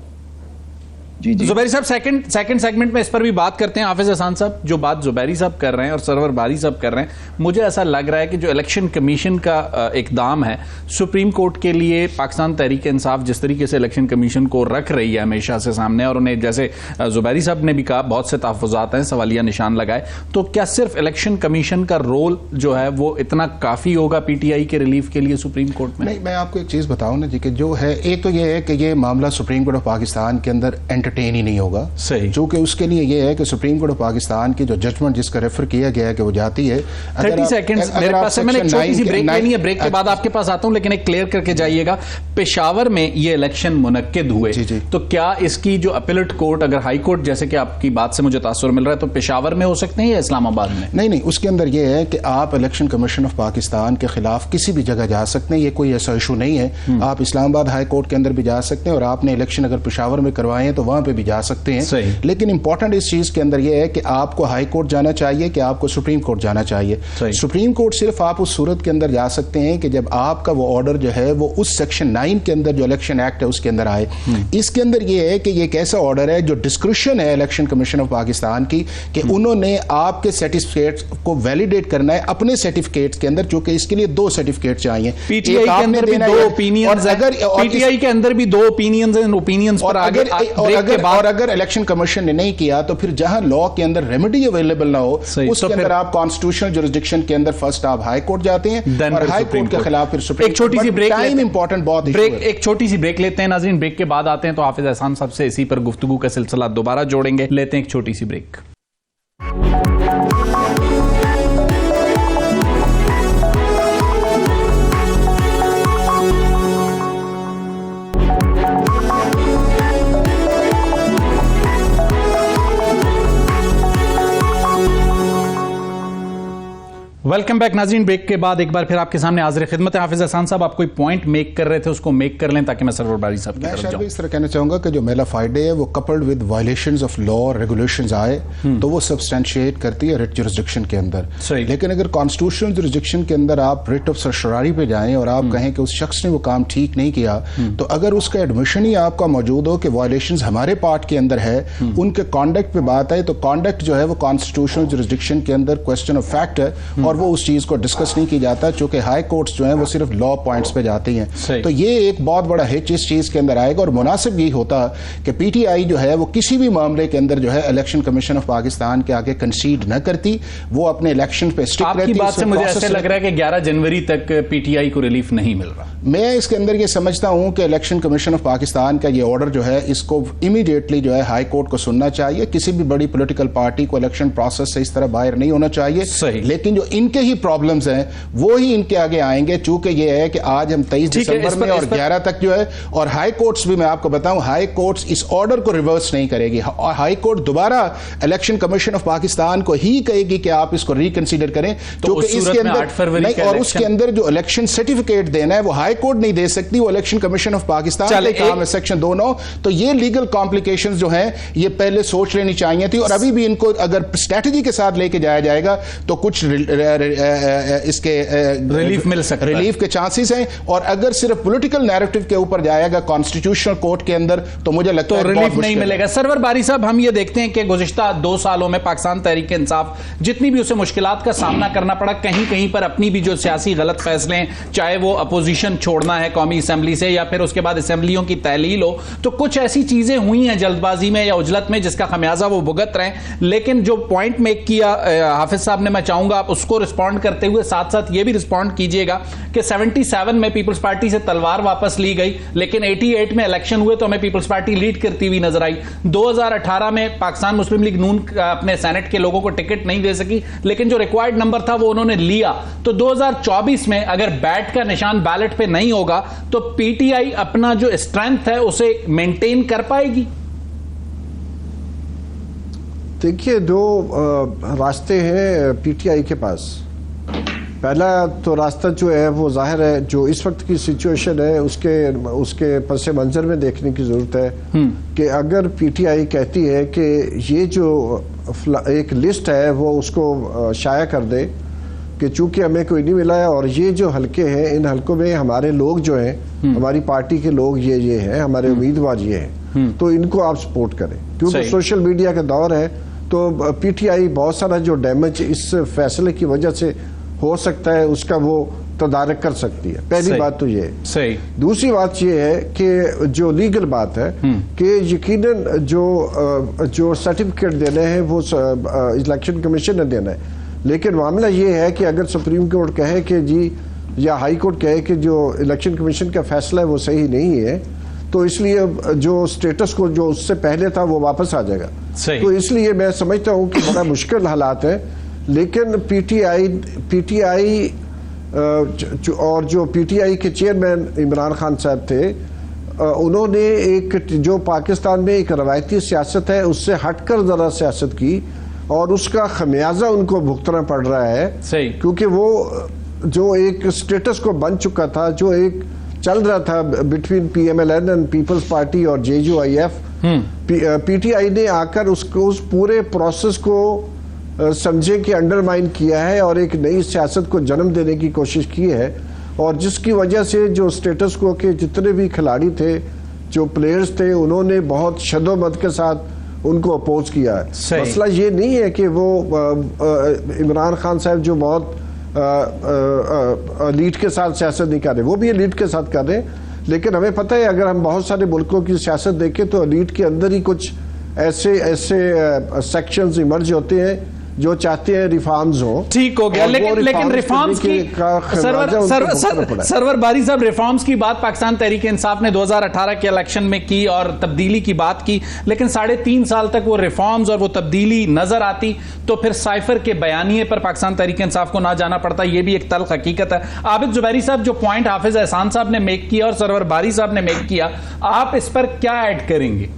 जुबैरी साहब, सेकंड सेगमेंट में इस पर भी बात करते हैं। हाफिज एहसान साहब, जो बात जुबैरी साहब कर रहे हैं और सरवर बारी साहब कर रहे हैं, मुझे ऐसा लग रहा है कि जो इलेक्शन कमीशन का इकदाम है सुप्रीम कोर्ट के लिए, पाकिस्तान तहरीक इंसाफ जिस तरीके से इलेक्शन कमीशन को रख रही है हमेशा से सामने, और उन्हें जैसे जुबैरी साहब ने भी कहा बहुत से तहफ़्फ़ुज़ात हैं, सवालिया निशान लगाए, तो क्या सिर्फ इलेक्शन कमीशन का रोल जो है वो इतना काफ़ी होगा PTI के रिलीफ के लिए सुप्रीम कोर्ट में?
नहीं, मैं आपको एक चीज़ बताऊँ ना जी, कि जो है, एक तो ये है कि ये मामला सुप्रीम कोर्ट ऑफ पाकिस्तान के अंदर एंटरटेन ही नहीं होगा।
सही।
जो कि उसके लिए ये है कि सुप्रीम कोर्ट ऑफ पाकिस्तान की जो जजमेंट जिसका रेफर किया गया है कि वो जाती है
30 सेकंड्स मेरे पास है, मैंने एक छोटी सी ब्रेक लेनी है, ब्रेक के बाद आपके पास आता हूं, लेकिन एक क्लियर करके जाइएगा। पेशावर में ये इलेक्शन मुनक्किद हुए, तो क्या इसकी जो अपीलेट कोर्ट, अगर हाई कोर्ट, जैसे कि आपकी बात से मुझे तासुर मिल रहा है, तो पेशावर में हो सकते हैं या इस्लामाबाद में?
नहीं, उसके अंदर ये है कि आप इलेक्शन कमीशन ऑफ पाकिस्तान के खिलाफ किसी भी जगह जा सकते हैं, ये कोई ऐसा इशू नहीं है। आप इस्लामाबाद हाई कोर्ट के अंदर भी जा सकते हैं और आपने इलेक्शन अगर पेशावर में करवाए हैं तो वहां पे भी जा सकते हैं। लेकिन इंपॉर्टेंट इस चीज के अंदर यह है कि आपको हाई कोर्ट जाना चाहिए कि आपको सुप्रीम कोर्ट जाना चाहिए। सुप्रीम कोर्ट सिर्फ आप उस सूरत के अंदर जा सकते हैं कि जब आपका वो ऑर्डर जो है वो उस सेक्शन 9 के अंदर जो इलेक्शन एक्ट है उसके अंदर आए। इसके अंदर यह है कि ये एक ऐसा ऑर्डर है जो डिस्क्रिप्शन है इलेक्शन कमीशन ऑफ पाकिस्तान की कि उन्होंने आपके सर्टिफिकेट्स को वैलिडेट करना है अपने सर्टिफिकेट्स के अंदर, चूंकि इसके लिए 2 सर्टिफिकेट चाहिए।
PTI के अंदर भी 2 ओपिनियंस, PTI के अंदर भी 2 ओपिनियंस हैं, ओपिनियंस पर
अगर इलेक्शन कमीशन ने नहीं किया तो फिर जहां लॉ के अंदर रेमेडी अवेलेबल ना हो उसके अंदर आप कॉन्स्टिट्यूशनल जुरिसडिक्शन के अंदर फर्स्ट आप हाई कोर्ट जाते हैं और हाई कोर्ट के खिलाफ फिर सुप्रीम।
एक छोटी सी ब्रेक,
टाइम इंपॉर्टेंट बहुत,
एक छोटी सी ब्रेक लेते हैं नाज़रीन। ब्रेक के बाद आते हैं तो हाफिज एहसान साहब से इसी पर गुफ्तगू का सिलसिला दोबारा जोड़ेंगे। लेते हैं एक छोटी सी ब्रेक। वेलकम बैक नाज़रीन। ब्रेक के बाद एक बार फिर आपके सामने हाजिर खिदमत है। हाफिज एहसान साहब, आप कोई पॉइंट मेक कर रहे थे, उसको मेक कर लें ताकि मैं सरवर बारी साहब की तरफ जाऊं।
मैं इस तरह कहना चाहूंगा कि जो मेला फ्राइडे है वो coupled with violations of law regulations आए तो वो सब्सटेंशिएट करती है रिट जुरिसडिक्शन के अंदर। लेकिन अगर कॉन्स्टिट्यूशनल जुरिसडिक्शन के अंदर आप रिट ऑफ सर्शरारी पे जाएं और आप कहें कि उस शख्स ने वो काम ठीक नहीं किया, तो अगर उसका एडमिशन ही आपका मौजूद हो कि वायलेशंस हमारे पार्ट के अंदर है, उनके कॉन्डक्ट पे बात आए तो कॉन्डक्ट जो है वो कॉन्स्टिट्यूशनल जुरिसडिक्शन के अंदर क्वेश्चन ऑफ फैक्ट है और वो उस चीज को डिस्कस नहीं की जाता, चूंकि हाई कोर्ट्स जो हैं वो सिर्फ लॉ पॉइंट्स पे जाती हैं। तो ये एक बहुत बड़ा हिच इस चीज के अंदर आएगा और मुनासिब यही होता कि पीटीआई जो है वो किसी भी मामले के अंदर जो है इलेक्शन कमीशन ऑफ पाकिस्तान के आगे कंसीड न करती, वो अपने इलेक्शन पे स्टिक रहती।
आपकी बात से मुझे ऐसे लग रहा है कि 11 जनवरी तक पीटीआई को रिलीफ नहीं मिल रहा।
मैं इसके अंदर ये समझता हूं कि इलेक्शन कमीशन ऑफ पाकिस्तान का ये ऑर्डर जो है इसको इमीडिएटली जो है हाई कोर्ट को सुनना चाहिए। किसी भी बड़ी पॉलिटिकल पार्टी को इलेक्शन प्रोसेस से इस तरह बाहर नहीं होना चाहिए। लेकिन जो इनके ही प्रॉब्लम्स हैं वो ही इनके आगे आएंगे, चूंकि ये है कि आज हम 23 दिसंबर में और 11 तक जो है, और हाई कोर्ट्स भी मैं आपको बताऊं हाई कोर्ट्स इस ऑर्डर को रिवर्स नहीं करेगी और हाई कोर्ट दोबारा इलेक्शन कमीशन ऑफ पाकिस्तान को ही कहेगी कि आप इसको रिकंसीडर करें, क्योंकि इसके अंदर नहीं, और उसके अंदर जो इलेक्शन सर्टिफिकेट देना है वो हाई कोर्ट नहीं दे सकती, वो इलेक्शन कमीशन ऑफ पाकिस्तान का काम है, सेक्शन 2(9). तो ये लीगल कॉम्प्लिकेशंस जो हैं ये पहले सोच लेनी चाहिए थी और अभी भी इनको अगर स्ट्रेटजी के साथ लेके जाया जाएगा तो कुछ इसके रिलीफ मिल सकता है, रिलीफ के चांसेस हैं। और अगर सिर्फ पॉलिटिकल नैरेटिव के ऊपर जाएगा कॉन्स्टिट्यूशनल कोर्ट के अंदर तो मुझे लगता है
रिलीफ नहीं मिलेगा। सरवर बारी साहब, हम ये देखते हैं कि गुज़िश्ता 2 सालों में पाकिस्तान तहरीक इंसाफ जितनी भी उसे मुश्किलात का सामना करना पड़ा, कहीं कहीं पर अपनी भी जो सियासी गलत फैसले हैं, चाहे वो अपोजिशन छोड़ना है कौमी असेंबली से या फिर उसके बाद असेंबलियों की तहलील हो, तो कुछ ऐसी चीजें हुई हैं जल्दबाजी में या उजलत में जिसका खमियाजा वो भुगत रहे हैं। लेकिन जो पॉइंट मेक किया हाफिज साहब ने, मैं चाहूंगा आप उसको रिस्पॉन्ड करते हुए साथ साथ ये भी रिस्पॉन्ड कीजिएगा कि 77 में पीपल्स पार्टी से तलवार वापस ली गई, लेकिन 88 में इलेक्शन हुए तो हमें पीपल्स पार्टी लीड करती हुई नजर आई। 2018 में पाकिस्तान मुस्लिम लीग नून अपने सेनेट के लोगों को टिकट नहीं दे सकी, लेकिन जो रिक्वायर्ड नंबर था वो उन्होंने लिया। तो 2024 में अगर बैट का निशान बैलेट पे नहीं होगा तो पीटीआई अपना जो स्ट्रेंथ है उसे मेंटेन कर पाएगी।
देखिए, 2 रास्ते हैं पीटीआई के पास। पहला तो रास्ता जो है वो जाहिर है जो इस वक्त की सिचुएशन है उसके पस मंजर में देखने की ज़रूरत है कि अगर पीटीआई कहती है कि ये जो एक लिस्ट है वो उसको शाया कर दे कि चूंकि हमें कोई नहीं मिला है और ये जो हलके हैं इन हलकों में हमारे लोग जो हैं, हमारी पार्टी के लोग ये हैं, हमारे उम्मीदवार ये हैं, तो इनको आप सपोर्ट करें। क्योंकि सोशल मीडिया का दौर है तो पीटीआई बहुत सारा जो डैमेज इस फैसले की वजह से हो सकता है उसका वो तदारक कर सकती है। पहली बात तो ये है। सही। दूसरी बात ये है कि जो लीगल बात है कि यकीनन जो सर्टिफिकेट देने हैं वो इलेक्शन कमीशन ने देना है, लेकिन मामला ये है कि अगर सुप्रीम कोर्ट कहे कि जी या हाई कोर्ट कहे कि जो इलेक्शन कमीशन का फैसला है वो सही नहीं है, तो इसलिए जो स्टेटस को जो उससे पहले था वो वापस आ जाएगा। तो इसलिए मैं समझता हूँ कि बड़ा मुश्किल हालात है। लेकिन पीटीआई और जो पीटीआई के चेयरमैन इमरान खान साहब थे, उन्होंने एक जो पाकिस्तान में एक रवायती सियासत है उससे हटकर ज़रा सियासत की और उसका खमियाजा उनको भुगतना पड़ रहा है। सही। क्योंकि वो जो एक स्टेटस को बन चुका था, जो एक चल रहा था बिटवीन PMLN एंड पीपल्स पार्टी और JUIF, पीटीआई ने आकर उसको उस पूरे प्रोसेस को समझे कि अंडरमाइन किया है और एक नई सियासत को जन्म देने की कोशिश की है, और जिसकी वजह से जो स्टेटस को के जितने भी खिलाड़ी थे, जो प्लेयर्स थे, उन्होंने बहुत शदोमत के साथ उनको अपोज किया है। मसला ये नहीं है कि वो इमरान खान साहब जो बहुत लीड के साथ सियासत नहीं कर रहे, वो भी लीड के साथ कर रहे हैं, लेकिन हमें पता है अगर हम बहुत सारे मुल्कों की सियासत देखें तो लीड के अंदर ही कुछ ऐसे सेक्शंस इमर्ज होते हैं जो चाहते हैं रिफॉर्म्स हो। ठीक हो गया, लेकिन रिफॉर्म्स की
सरवर बारी साहब, रिफॉर्म्स की बात पाकिस्तान तहरीक इंसाफ ने 2018 के इलेक्शन में की और तब्दीली की बात की, लेकिन 3.5 साल तक वो रिफॉर्म्स और वो तब्दीली नजर आती तो फिर साइफर के बयानिए पर पाकिस्तान तहरीक इंसाफ को ना जाना पड़ता। ये भी एक तल्ख हकीकत है। आबिद जुबैरी साहब, जो पॉइंट हाफिज एहसान साहब ने मेक किया और सरवर बारी साहब ने मेक किया, आप इस पर क्या ऐड करेंगे?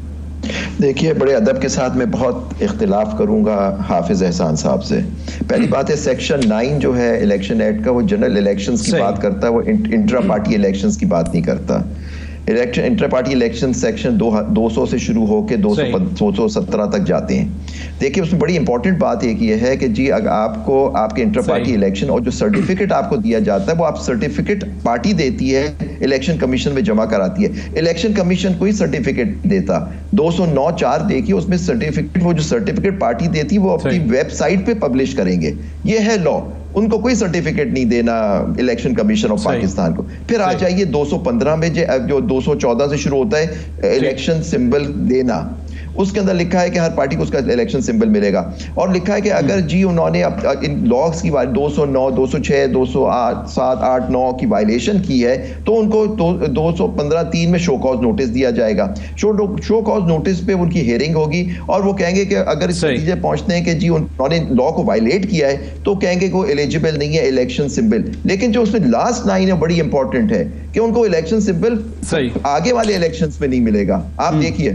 देखिए, बड़े अदब के साथ मैं बहुत इख्तिलाफ करूंगा हाफिज एहसान साहब से। पहली बात है, सेक्शन 9 जो है इलेक्शन एक्ट का, वो जनरल इलेक्शंस की बात करता है, वो इंट्रा पार्टी इलेक्शंस की बात नहीं करता। Election inter party election section 200 से शुरू होकर 217 तक जाते हैं। देखिए, उसमें बड़ी इंपॉर्टेंट बात एक ये है कि जी अगर आपको आपके इंटर पार्टी इलेक्शन और जो सर्टिफिकेट आपको दिया जाता है वो आप सर्टिफिकेट पार्टी देती है, इलेक्शन कमीशन में जमा कराती है। इलेक्शन कमीशन कोई सर्टिफिकेट देता 209(4) देखिए उसमें सर्टिफिकेट, वो जो सर्टिफिकेट पार्टी देती है वो अपनी वेबसाइट पे पब्लिश करेंगे। ये है लॉ, उनको कोई सर्टिफिकेट नहीं देना इलेक्शन कमीशन ऑफ पाकिस्तान को। फिर आ जाइए 215 में जो 214 से शुरू होता है इलेक्शन सिंबल देना, उसके अंदर लिखा है कि हर पार्टी को उसका इलेक्शन सिंबल मिलेगा, और लिखा है कि अगर जी उन्होंने इन लॉस की 209, 206, 208, 7, 8, 9 की वायलेशन की है तो उनको 215(3) में शो कॉज नोटिस दिया जाएगा। शो कॉज नोटिस पे उनकी हियरिंग होगी और वो कहेंगे कि अगर इस नतीजे पहुंचते हैं कि जी उन्होंने लॉ को वायलेट किया है तो कहेंगे को एलिजिबल नहीं है इलेक्शन सिंबल। लेकिन जो उसमें लास्ट लाइन है बड़ी इंपॉर्टेंट है कि उनको इलेक्शन सिंबल आगे वाले इलेक्शंस में नहीं मिलेगा। आप देखिए,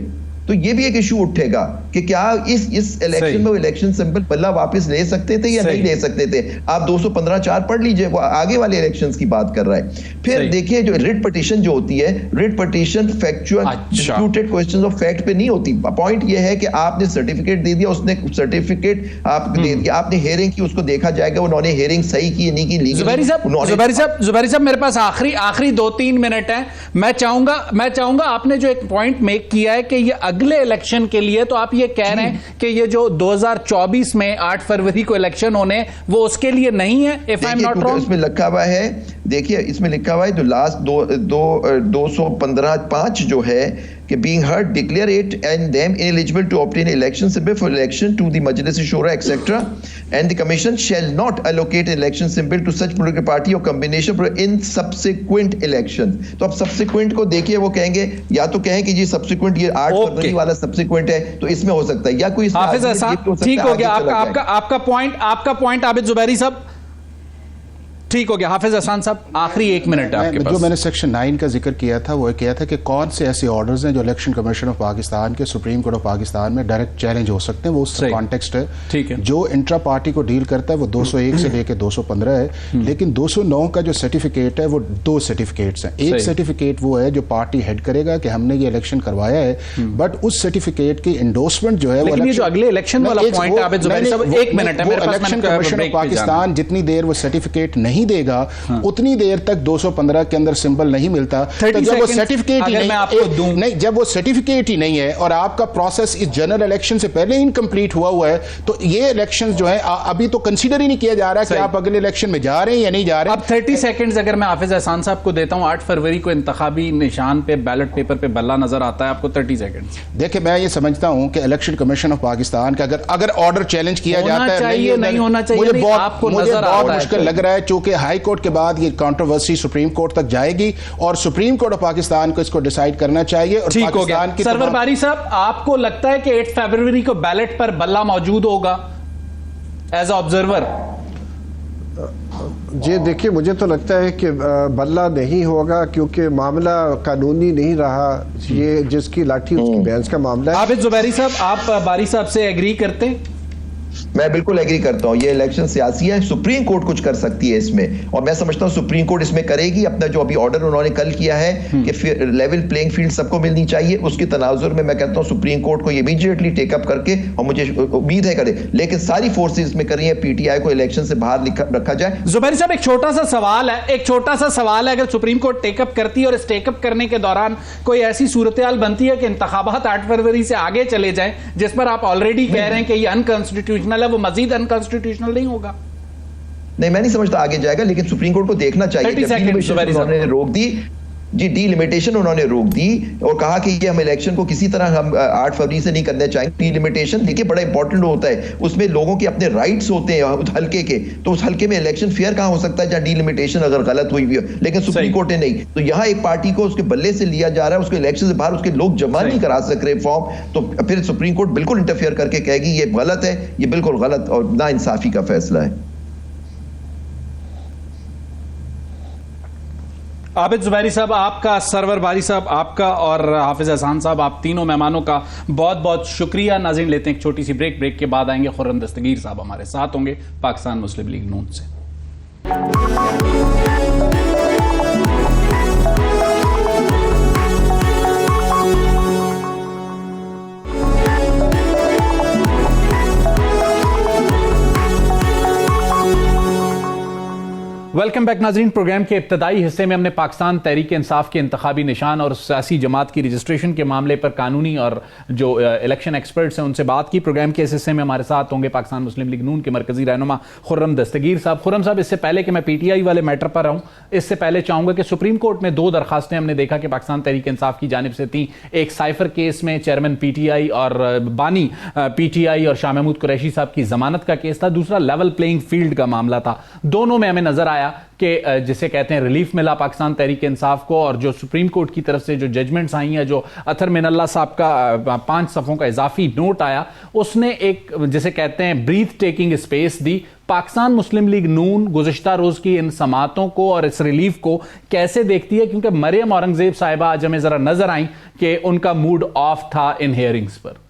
तो ये भी एक इशू उठेगा कि क्या इस इलेक्शन में वो इलेक्शन सिंबल बल्ला वापस ले सकते थे या नहीं ले सकते थे। आप 215(4) पढ़ लीजिए, वो आगे वाले इलेक्शंस की बात कर रहा है। फिर देखिए, जो रिट पिटीशन जो होती है, writ petition factual disputed questions of fact पे नहीं होती। पॉइंट ये है कि आपने सर्टिफिकेट दे दिया, उसने सर्टिफिकेट आपको दे दिया, आपने हियरिंग की, उसको देखा जाएगा उन्होंने हियरिंग सही की नहीं की।
जुबैरी साहब मेरे पास आखिरी 2-3 मिनट है। मैं चाहूंगा आपने जो एक पॉइंट मेक किया है कि ये अगले इलेक्शन के लिए, तो आप ये कह रहे हैं कि ये जो 2024 में 8 फरवरी को इलेक्शन होने वो उसके लिए नहीं है, if I am not wrong.
इसमें लिखा हुआ है, देखिए इसमें लिखा हुआ है जो लास्ट 215(5) जो है कि being heard declare it and them ineligible to obtain election symbol for election to the Majlis Shura etc. and the commission shall not allocate an election symbol to such political party or combination in subsequent election। तो अब subsequent को देखिए, वो कहेंगे या तो कहें कि जी subsequent ये 8 फरवरी वाला subsequent है तो इसमें हो सकता है, या कोई
हाफिज एहसान ठीक हो गया आपका पॉइंट आबिद जुबैरी साहब ठीक हो गया। हाफिज एहसान साहब आखिरी 1 मिनट आपके पास।
जो मैंने सेक्शन 9 का जिक्र किया था वो किया था कि कौन से ऐसे ऑर्डर्स हैं जो इलेक्शन कमीशन ऑफ पाकिस्तान के सुप्रीम कोर्ट ऑफ पाकिस्तान में डायरेक्ट चैलेंज हो सकते हैं, वो उसका कॉन्टेक्स्ट है। ठीक है, जो इंट्रा पार्टी को डील करता है वो 201 से लेकर 215 है, लेकिन 209 का जो सर्टिफिकेट है वो 2 सर्टिफिकेट्स हैं। एक सर्टिफिकेट वो है जो पार्टी हेड करेगा कि हमने ये इलेक्शन करवाया है, बट उस सर्टिफिकेट की इंडोर्समेंट जो है
वो जो अगले इलेक्शन वाला पॉइंट है, आबिद जुबैरी साहब 1 मिनट है मेरे पास।
इलेक्शन कमीशन ऑफ पाकिस्तान जितनी देर वो सर्टिफिकेट नहीं देगा उतनी देर तक 215 के अंदर सिंबल नहीं मिलता। तो जब वो सर्टिफिकेट ही नहीं, जब वो सर्टिफिकेट ही नहीं है और आपका प्रोसेस इस जनरल इलेक्शन से पहले इनकम्प्लीट हुआ है, तो ये इलेक्शन जो है अभी तो कंसीडर ही नहीं किया जा रहा कि आप अगले इलेक्शन में जा रहे हैं या नहीं जा रहे हैं।
अब 30 सेकंड्स अगर मैं हाफिज एहसान साहब को देता हूं, 8 फरवरी को इंतखाबी निशान पे बैलेट पेपर पे बल्ला नजर आता है आपको, 30 सेकंड्स।
देखिए, मैं ये समझता हूं कि इलेक्शन कमीशन ऑफ पाकिस्तान का अगर ऑर्डर चैलेंज किया जाता है
नहीं होना चाहिए, मुझे
बहुत मुश्किल लग रहा है, चूंकि हाई कोर्ट के बाद ये कंट्रोवर्सी सुप्रीम कोर्ट तक जाएगी और सुप्रीम कोर्ट ऑफ पाकिस्तान को इसको डिसाइड करना चाहिए। और पाकिस्तान की
सरवर बारी साहब, आपको लगता है कि 8 फरवरी को बैलेट पर बल्ला मौजूद होगा एज ऑब्जर्वर?
जी देखिए, मुझे तो लगता है कि बल्ला नहीं होगा क्योंकि मामला कानूनी नहीं रहा। ये जिसकी लाठी उसकी भैंस का मामला है।
आबिद जुबैरी साहब, आप बारी साहब से एग्री करते हैं?
मैं बिल्कुल एग्री करता हूं, ये इलेक्शन सियासी है, सुप्रीम कोर्ट कुछ कर सकती है इसमें, और मैं समझता हूं सुप्रीम कोर्ट इसमें करेगी। अपना जो अभी ऑर्डर उन्होंने कल किया है कि लेवल प्लेइंग फील्ड सबको मिलनी चाहिए, उसके तनाजुर में मैं कहता हूं सुप्रीम कोर्ट को ये इमीडिएटली टेकअप करके, और मुझे उम्मीद है करे, लेकिन सारी फोर्सेस इसमें कर रही है, पीटीआई को इलेक्शन से बाहर रखा जाए।
जुबैरी साहब, एक छोटा सा सवाल है, अगर सुप्रीम कोर्ट टेकअप करती है और इस टेकअप करने के दौरान कोई ऐसी सूरत हाल बनती है कि इंतखाबात 8 फरवरी से आगे चले जाए, जिस पर आप ऑलरेडी कह रहे हैं कि ये अनकॉन्स्टिट्यूशनल है, वो मजीद अनकॉन्स्टिट्यूशनल नहीं होगा?
नहीं, मैं नहीं समझता आगे जाएगा, लेकिन सुप्रीम कोर्ट को देखना चाहिए। उन्होंने रोक दी जी, डीलिमिटेशन उन्होंने रोक दी और कहा कि ये हम इलेक्शन को किसी तरह हम 8 फरवरी से नहीं करना चाहेंगे। डीलिमिटेशन देखिए बड़ा इंपॉर्टेंट होता है, उसमें लोगों के अपने राइट्स होते हैं उस हल्के के, तो उस हल्के में इलेक्शन फेयर कहां हो सकता है जहां डीलिमिटेशन अगर गलत हुई भी हो, लेकिन सुप्रीम कोर्ट ने नहीं। तो यहाँ एक पार्टी को उसके बल्ले से लिया जा रहा है, उसको इलेक्शन से बाहर उसके लोग जमा नहीं करा सक रहे फॉर्म, तो फिर सुप्रीम कोर्ट बिल्कुल इंटरफेयर करके कहेगी ये गलत है, ये बिल्कुल गलत और नाइंसाफी का फैसला है।
आबिद जुबैरी साहब आपका, सरवर बारी साहब आपका और हाफिज एहसान साहब, आप तीनों मेहमानों का बहुत बहुत शुक्रिया। नाज़रीन लेते हैं एक छोटी सी ब्रेक के बाद आएंगे खुर्रम दस्तगीर साहब हमारे साथ होंगे पाकिस्तान मुस्लिम लीग नून से। वेलकम बैक नाजरीन। प्रोग्राम के इब्तदाई हिस्से में हमने पाकिस्तान तहरीक इंसाफ के इंतखाबी निशान और सियासी जमात की रजिस्ट्रेशन के मामले पर कानूनी और जो इलेक्शन एक्सपर्ट्स हैं उनसे बात की। प्रोग्राम के इस हिस्से में हमारे साथ होंगे पाकिस्तान मुस्लिम लीग नून के मरकजी रहनुमा खुर्रम दस्तगीर साहब। खुर्रम साहब, इससे पहले कि मैं PTI वाले मैटर पर आऊँ, इससे पहले चाहूँगा कि सुप्रीम कोर्ट में 2 दरखास्तें हमने देखा कि पाकिस्तान तहरीक इंसाफ की जानिब से थी। एक साइफर केस में चेयरमैन PTI और बानी PTI और शाह महमूद कुरैशी साहब की जमानत का केस था। दूसरा लेवल प्लेइंग फील्ड का मामला था। दोनों में हमें नजर आया कि जिसे कहते हैं रिलीफ मिला पाकिस्तान तहरीक इंसाफ को, और जो सुप्रीम कोर्ट की तरफ से जो जजमेंट्स आई हैं, जो अतर मिनल्ला साहब का 5 सफ़ों का इजाफी नोट आया, उसने एक जिसे कहते हैं ब्रीथ टेकिंग स्पेस दी। पाकिस्तान मुस्लिम लीग नून गुज़िश्ता रोज की इन समातों को और इस रिलीफ को कैसे देखती है? क्योंकि मरियम औरंगजेब साहिबा आज हमें जरा नजर आई कि उनका मूड ऑफ था इन हियरिंग्स पर।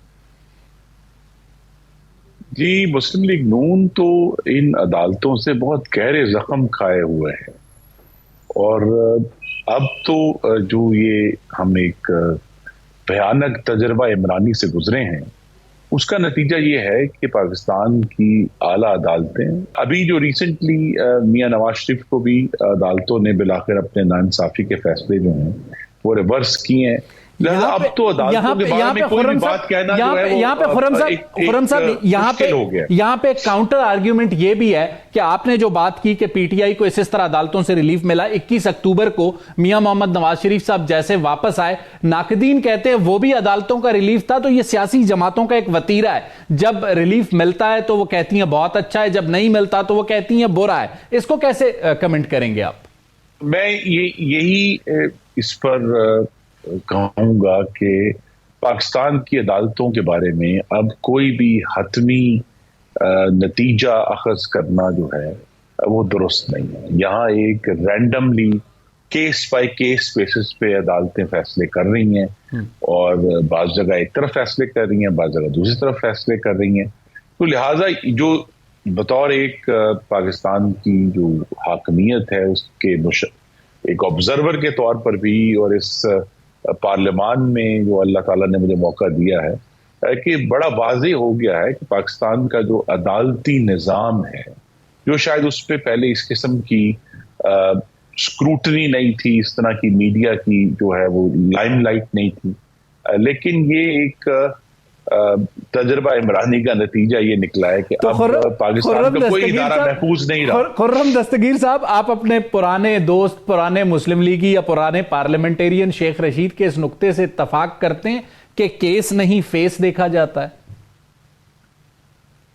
जी, मुस्लिम लीग नून तो इन अदालतों से बहुत गहरे जख्म खाए हुए हैं, और अब तो जो ये हम एक भयानक तजर्बा इमरानी से गुजरे हैं, उसका नतीजा ये है कि पाकिस्तान की आला अदालतें, अभी जो रिसेंटली मियां नवाज शरीफ को भी अदालतों ने बिलाखिर अपने नाइंसाफी के फैसले जो हैं वो रिवर्स किए हैं। अब तो अदालतों के बारे में कोई भी बात कहना जो है
यहाँ पे खुर्रम साहब यहाँ पे काउंटर आर्ग्यूमेंट ये भी है कि आपने जो बात की कि PTI को इस तरह अदालतों से रिलीफ मिला, 21 अक्टूबर को मियां मोहम्मद नवाज शरीफ साहब जैसे वापस आए, नाकदीन कहते हैं वो भी अदालतों का रिलीफ था। तो ये सियासी जमातों का एक वतीरा है, जब रिलीफ मिलता है तो वो कहती हैं बहुत अच्छा है, जब नहीं मिलता तो वो कहती हैं बुरा है। इसको कैसे कमेंट करेंगे आप?
मैं यही इस पर कहूंगा कि पाकिस्तान की अदालतों के बारे में अब कोई भी हतमी नतीजा अखज़ करना जो है वो दुरुस्त नहीं है। यहाँ एक randomly case by case basis पे अदालतें फैसले कर रही हैं, और बाज़ जगह एक तरफ फैसले कर रही हैं, बाज़ जगह दूसरी तरफ फैसले कर रही हैं। तो लिहाजा जो बतौर एक पाकिस्तान की जो हाकमियत है उसके एक ऑब्जर्वर के तौर पर भी, और इस पार्लियामान में जो अल्लाह ताला ने मुझे मौका दिया है कि बड़ा वाज़ेह हो गया है कि पाकिस्तान का जो अदालती निज़ाम है, जो शायद उस पर पहले इस किस्म की स्क्रूटनी नहीं थी, इस तरह की मीडिया की जो है वो लाइमलाइट नहीं थी, लेकिन ये एक तजर्बा इमरानी का नतीजा ये निकला है कि अब पाकिस्तान का कोई इदारा महफूज नहीं रहा।
खुर्रम दस्तगीर साहब, आप अपने पुराने दोस्त, पुराने मुस्लिम लीगी या पुराने पार्लियामेंटेरियन शेख रशीद के इस नुक्ते से इत्तफाक करते हैं कि केस नहीं फेस देखा जाता है?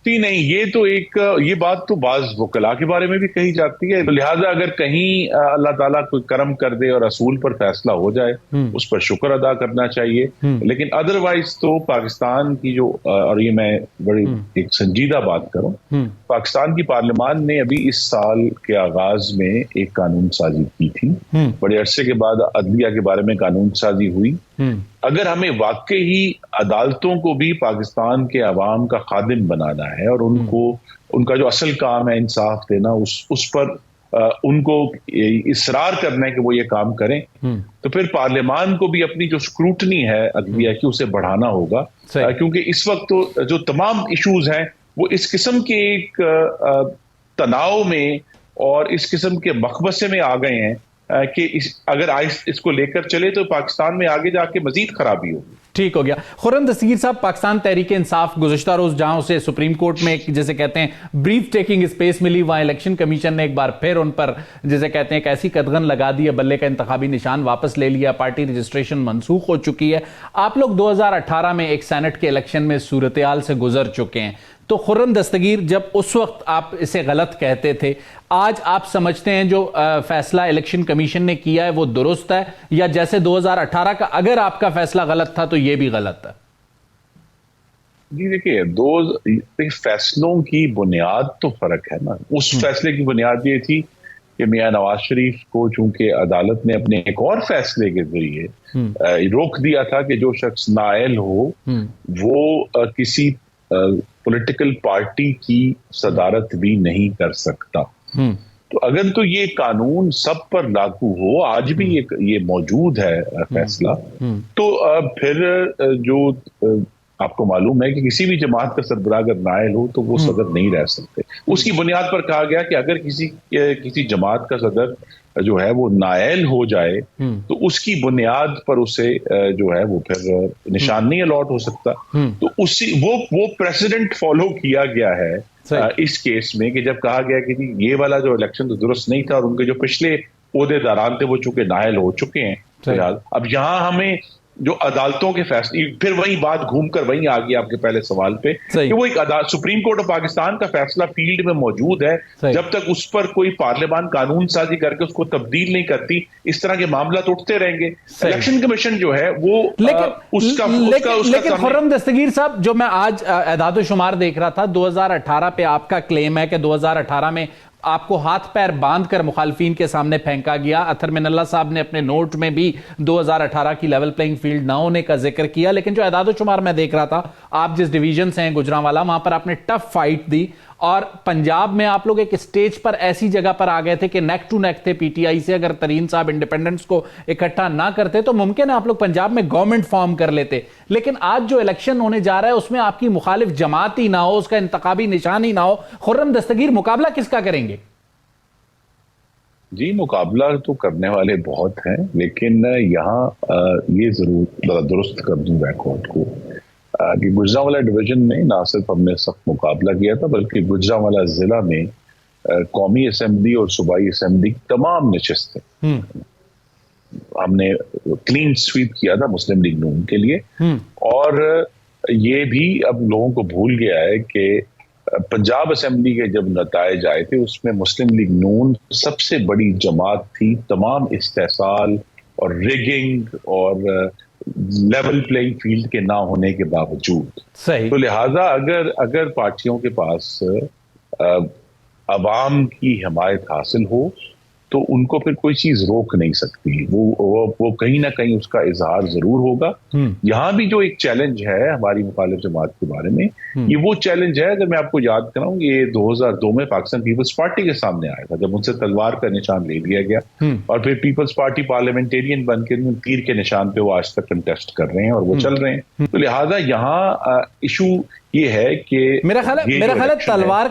नहीं, ये बात तो बाज वकला के बारे में भी कही जाती है। तो लिहाजा अगर कहीं अल्लाह ताला कोई करम कर दे और रसूल पर फैसला हो जाए, उस पर शुक्र अदा करना चाहिए। लेकिन अदरवाइज तो पाकिस्तान की जो, और ये मैं बड़ी एक संजीदा बात करूं, पाकिस्तान की पार्लियामान ने अभी इस साल के आगाज में एक कानून साजी की थी। बड़े अरसे के बाद अदलिया के बारे में कानून साजी हुई। अगर हमें वाकई ही अदालतों को भी पाकिस्तान के अवाम का खादिम बनाना है और उनका जो असल काम है इंसाफ देना, उस पर उनको इसरार करना है कि वो ये काम करें, तो फिर पार्लियामान को भी अपनी जो स्क्रूटनी है अदलिया की उसे बढ़ाना होगा। क्योंकि इस वक्त तो जो तमाम इश्यूज हैं वो इस किस्म के एक तनाव में और इस किस्म के मकबसे में आ गए हैं कि अगर इसको लेकर चले तो पाकिस्तान में आगे जाके मजीद खराबी होगी।
ठीक हो गया। खुर्रम दस्तगीर साहब, पाकिस्तान तहरीक इंसाफ गुज़िश्ता रोज जहां उसे सुप्रीम कोर्ट में एक जैसे कहते हैं ब्रीथ टेकिंग स्पेस मिली, वहां इलेक्शन कमीशन ने एक बार फिर उन पर जैसे कहते हैं एक ऐसी कदगन लगा दी है, बल्ले का इंतखाबी निशान वापस ले लिया, पार्टी रजिस्ट्रेशन मनसूख हो चुकी है। आप लोग 2018 में एक सेनेट के इलेक्शन में सूरत-ए-हाल से गुजर चुके हैं, तो खुर्रम दस्तगीर, जब उस वक्त आप इसे गलत कहते थे, आज आप समझते हैं जो फैसला इलेक्शन कमीशन ने किया है वो दुरुस्त है, या जैसे 2018 का अगर आपका फैसला गलत था तो ये भी गलत है?
जी देखिए, दो फैसलों की बुनियाद तो फर्क है ना। उस फैसले की बुनियाद ये थी कि मियां नवाज शरीफ को चूंकि अदालत ने अपने एक और फैसले के जरिए रोक दिया था कि जो शख्स नाअहल हो वो किसी पॉलिटिकल पार्टी की सदारत भी नहीं कर सकता। तो अगर तो ये कानून सब पर लागू हो, आज भी ये मौजूद है फैसला, तो फिर जो आपको मालूम है कि किसी भी जमात का सरबराह अगर नाअहल हो तो वो सदर नहीं रह सकते। उसकी बुनियाद पर कहा गया कि अगर किसी जमात का सदर जो है वो नाअहल हो जाए तो उसकी बुनियाद पर उसे जो है वो फिर निशान नहीं अलॉट हो सकता। तो उसी वो प्रेसिडेंट फॉलो किया गया है इस केस में कि जब कहा गया कि ये वाला जो इलेक्शन तो दुरुस्त नहीं था और उनके जो पिछले ओहदेदारान थे वो चूंकि नाअहल हो चुके हैं फिलहाल। अब यहां हमें जो अदालतों के फैसले, फिर वही बात घूमकर वही आ गई आपके पहले सवाल पे कि वो एक सुप्रीम कोर्ट ऑफ पाकिस्तान का फैसला फील्ड में मौजूद है, जब तक उस पर कोई पार्लियामान कानून साजी करके उसको तब्दील नहीं करती इस तरह के मामला तो उठते रहेंगे। इलेक्शन कमीशन जो है वो
लेकिन खुर्रम दस्तगीर साहब, जो मैं आज एदाद शुमार देख रहा था 2018 पे आपका क्लेम है कि 2018 में आपको हाथ पैर बांधकर मुखालफीन के सामने फेंका गया। अथर मिनल्ला साहब ने अपने नोट में भी 2018 की लेवल प्लेइंग फील्ड ना होने का जिक्र किया, लेकिन जो एदाद शुमार मैं देख रहा था, आप जिस डिवीजन से हैं गुजरांवाला, वहां पर आपने टफ फाइट दी और पंजाब में आप लोग एक स्टेज पर ऐसी जगह पर आ गए थे कि नेक टू नेक थे पीटीआई से। अगर तरीन साहब इंडिपेंडेंट्स को इकट्ठा ना करते तो मुमकिन है आप लोग पंजाब में गवर्नमेंट फॉर्म कर लेते। लेकिन आज जो इलेक्शन होने जा रहा है उसमें आपकी मुखालिफ जमात ही ना हो, उसका इंतखाबी निशान ही ना हो, खुर्रम दस्तगीर मुकाबला किसका करेंगे?
जी, मुकाबला तो करने वाले बहुत हैं, लेकिन यहाँ ये जरूर दुरुस्त कर दूं रिकॉर्ड को कि गुजरांवाला डिवीजन में ना सिर्फ हमने सख्त मुकाबला किया था बल्कि गुजरांवाला जिला में कौमी असेंबली और सूबाई असेंबली तमाम नशिस्तें हमने क्लीन स्वीप किया था मुस्लिम लीग नून के लिए। और ये भी अब लोगों को भूल गया है कि पंजाब असेंबली के जब नतायज आए थे उसमें मुस्लिम लीग नून सबसे बड़ी जमात थी, तमाम इस्तेसाल और रिगिंग और लेवल प्लेइंग फील्ड के ना होने के बावजूद। तो लिहाजा अगर पार्टियों के पास अवाम की हिमायत हासिल हो तो उनको फिर कोई चीज रोक नहीं सकती, वो कहीं ना कहीं उसका इजहार जरूर होगा। यहाँ भी जो एक चैलेंज है हमारी मुखालिफ जमात के बारे में, ये वो चैलेंज है, अगर मैं आपको याद कराऊं, ये 2002 में पाकिस्तान पीपल्स पार्टी के सामने आया था जब उनसे तलवार का निशान ले लिया गया और फिर पीपल्स पार्टी पार्लियामेंटेरियन बनकर तीर के निशान पे वो आज तक कंटेस्ट कर रहे हैं और वो चल रहे हैं। तो लिहाजा यहाँ इशू ये है कि
मेरा ख्याल है तलवार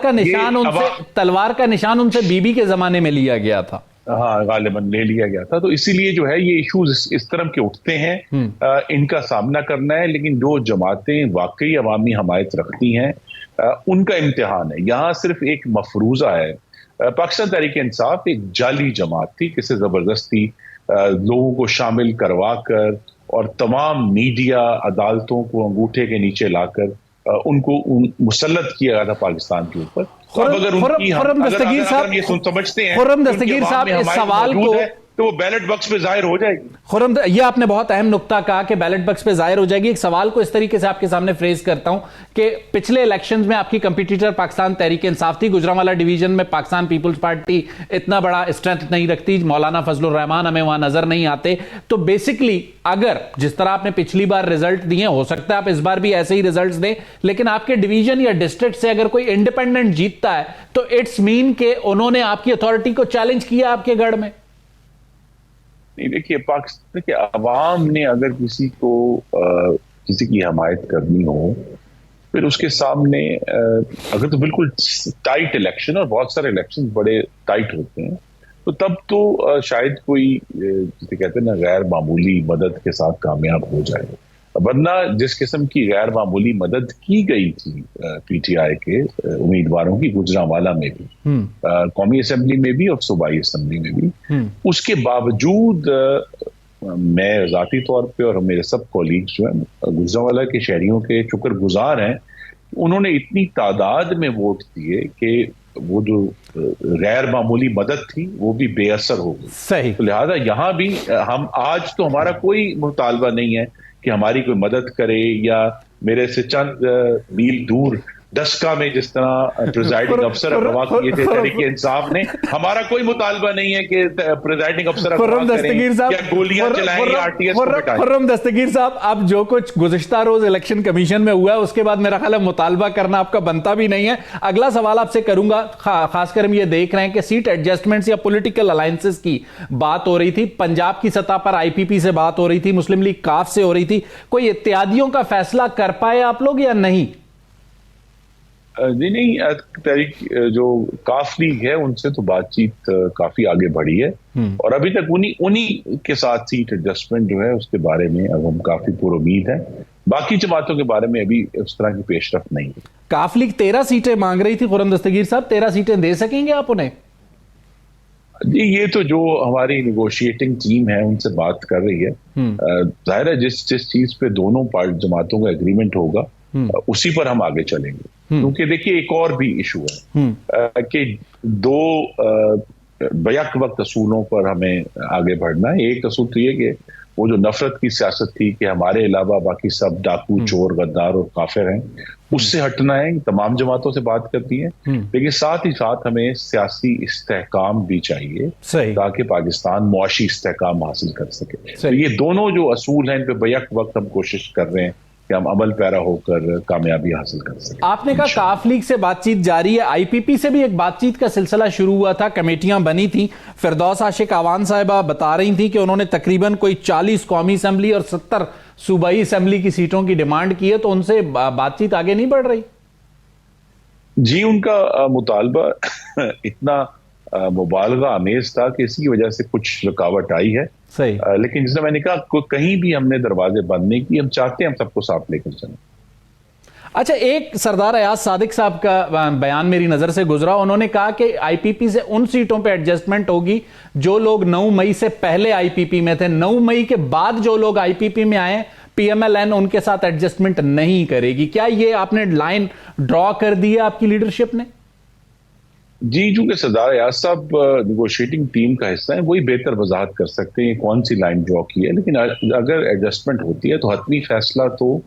का निशान उनसे बीबी के जमाने में लिया गया था।
हाँ, गालिबन ले लिया गया था। तो इसीलिए जो है ये इश्यूज इस तरह के उठते हैं, इनका सामना करना है। लेकिन जो जमातें वाकई अवामी हमायत रखती हैं उनका इम्तिहान है। यहाँ सिर्फ एक मफरूजा है। पाकिस्तान तहरीक इंसाफ एक जाली जमात थी, किसी जबरदस्ती लोगों को शामिल करवा कर और तमाम मीडिया अदालतों को अंगूठे के नीचे लाकर उनको मुसल्लत किया गया था पाकिस्तान के ऊपर।
खुर्रम दस्तगीर साहब इस सवाल को
तो वो बैलेट बॉक्स पे जाहिर हो जाएगी।
खुर्रम, ये आपने बहुत अहम नुक्ता कहा कि बैलेट बॉक्स पे जाहिर हो जाएगी। एक सवाल को इस तरीके से आपके सामने फ्रेज करता हूं कि पिछले इलेक्शंस में आपकी कंपटीटर पाकिस्तान तहरीक इंसाफ थी। गुजरांवाला डिवीजन में पाकिस्तान पीपल्स पार्टी इतना बड़ा स्ट्रेंथ नहीं रखती, मौलाना फजलुर रहमान हमें वहां नजर नहीं आते। तो बेसिकली अगर जिस तरह आपने पिछली बार रिजल्ट दिए, हो सकता है आप इस बार भी ऐसे ही रिजल्ट दें, लेकिन आपके डिवीजन या डिस्ट्रिक्ट से अगर कोई इंडिपेंडेंट जीतता है तो इट्स मीन के उन्होंने आपकी अथॉरिटी को चैलेंज किया आपके गढ़ में।
देखिए, पाकिस्तान के अवाम ने अगर किसी की हिमायत करनी हो फिर उसके सामने अगर तो बिल्कुल टाइट इलेक्शन, और बहुत सारे इलेक्शन बड़े टाइट होते हैं, तो तब तो शायद कोई जिसे कहते हैं ना गैर मामूली मदद के साथ कामयाब हो जाए। वरना जिस किस्म की गैर मामूली मदद की गई थी पीटीआई के उम्मीदवारों की गुजरांवाला में भी, कौमी असेंबली में भी और सूबाई असेंबली में भी, उसके बावजूद मैं जाती तौर पे और मेरे सब कॉलीग्स जो हैं गुजरांवाला के शहरियों के शुक्रगुजार हैं, उन्होंने इतनी तादाद में वोट दिए कि वो जो गैर मामूली मदद थी वो भी बेअसर हो गई। तो लिहाजा यहाँ भी हम आज तो हमारा कोई मुतालबा नहीं है कि हमारी कोई मदद करे या मेरे से चंद मील दूर डस्का में जिस तरह प्रिजाइडिंग अफसर अगवा किए थे तहरीक इंसाफ ने, हमारा कोई मुतालबा नहीं है कि प्रिजाइडिंग अफसर अगवा करें या गोलियां चलाएं या आरटीएस को बिठाएं।
खुर्रम दस्तगीर साहब, अब जो कुछ गुज़िश्ता रोज इलेक्शन कमीशन में हुआ है उसके बाद मेरा ख्याल है मुतालबा करना आपका बनता भी नहीं है। अगला सवाल आपसे करूंगा, खासकर हम ये देख रहे हैं कि सीट एडजस्टमेंट्स या पॉलिटिकल अलायंसेस की बात हो रही थी, पंजाब की सतह पर आईपीपी से बात हो रही थी, मुस्लिम लीग काफ से हो रही थी, कोई इत्यादियों का फैसला कर पाए आप लोग या नहीं?
जी नहीं, तहरीक जो काफ लीग है उनसे तो बातचीत काफी आगे बढ़ी है और अभी तक उन्हीं के साथ सीट एडजस्टमेंट जो है उसके बारे में अब हम काफी पुरुमीद हैं। बाकी जमातों के बारे में अभी उस तरह की पेशरफ्त नहीं है।
काफ लीग 13 सीटें मांग रही थी, खुर्रम दस्तगीर साहब 13 सीटें दे सकेंगे आप उन्हें?
जी ये तो जो हमारी निगोशिएटिंग टीम है उनसे बात कर रही है। जाहिर है जिस चीज पे दोनों जमातों का एग्रीमेंट होगा उसी पर हम आगे चलेंगे, क्योंकि देखिए एक और भी इशू है कि दो बैक वक्त असूलों पर हमें आगे बढ़ना है। एक असूल तो ये कि वो जो नफरत की सियासत थी कि हमारे अलावा बाकी सब डाकू, चोर, गद्दार और काफिर हैं, उससे हटना है। तमाम जमातों से बात करती है, लेकिन साथ ही साथ हमें सियासी इस्तेहकाम भी चाहिए ताकि पाकिस्तान मुआशी इस्तेहकाम हासिल कर सके। तो ये दोनों जो असूल हैं इन पे बैक वक्त हम कोशिश कर रहे हैं कि हम अमल पैरा होकर कामयाबी हासिल कर सकें।
आपने कहा काफ लीग से बातचीत जारी है, आईपीपी से भी एक बातचीत का सिलसिला शुरू हुआ था, कमेटियां बनी थी। फिरदौस आशिक आवान साहिबा बता रही थी कि उन्होंने तकरीबन कोई 40 कौमी असेंबली और 70 सूबाई असेंबली की सीटों की डिमांड की है, तो उनसे बातचीत आगे नहीं बढ़ रही?
जी उनका मुतालबा इतना मुबालगा आमेज था कि इसकी वजह से कुछ रुकावट आई है।
सही।
लेकिन जिसने मैंने कहा कहीं भी हमने दरवाजे बंद नहीं किए, हम चाहते हैं हम सबको साथ लेकर चलें।
अच्छा, एक सरदार अयाज सादिक साहब का बयान मेरी नजर से गुजरा, उन्होंने कहा कि आईपीपी से उन सीटों पे एडजस्टमेंट होगी जो लोग 9 मई से पहले आईपीपी में थे, 9 मई के बाद जो लोग आईपीपी में आए पीएमएलएन उनके साथ एडजस्टमेंट नहीं करेगी। क्या ये आपने लाइन ड्रॉ कर दी है आपकी लीडरशिप ने?
जी चूंकि सरदार अयाज साहब निगोशिएटिंग टीम का हिस्सा है, वही बेहतर वजाहत कर सकते हैं कौन सी लाइन ड्रॉ की है। लेकिन अगर एडजस्टमेंट होती है तो हतमी फैसला तो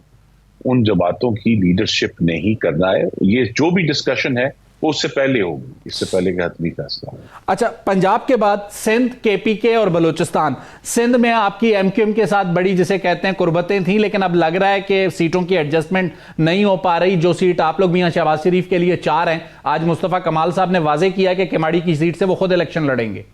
उन जमातों की लीडरशिप ने ही करना है। ये जो भी डिस्कशन है वो उससे पहले होगी, इससे पहले का हतमी फैसला।
अच्छा, पंजाब के बाद सिंध, केपीके और बलूचिस्तान। सिंध में आपकी एमक्यूएम के साथ बड़ी जिसे कहते हैं कुर्बतें थी, लेकिन अब लग रहा है कि सीटों की एडजस्टमेंट नहीं हो पा रही। जो सीट आप लोग मियां शहबाज शरीफ के लिए 4 हैं, आज मुस्तफा कमाल साहब ने वाजे किया कि केमाड़ी की सीट से वो खुद इलेक्शन लड़ेंगे।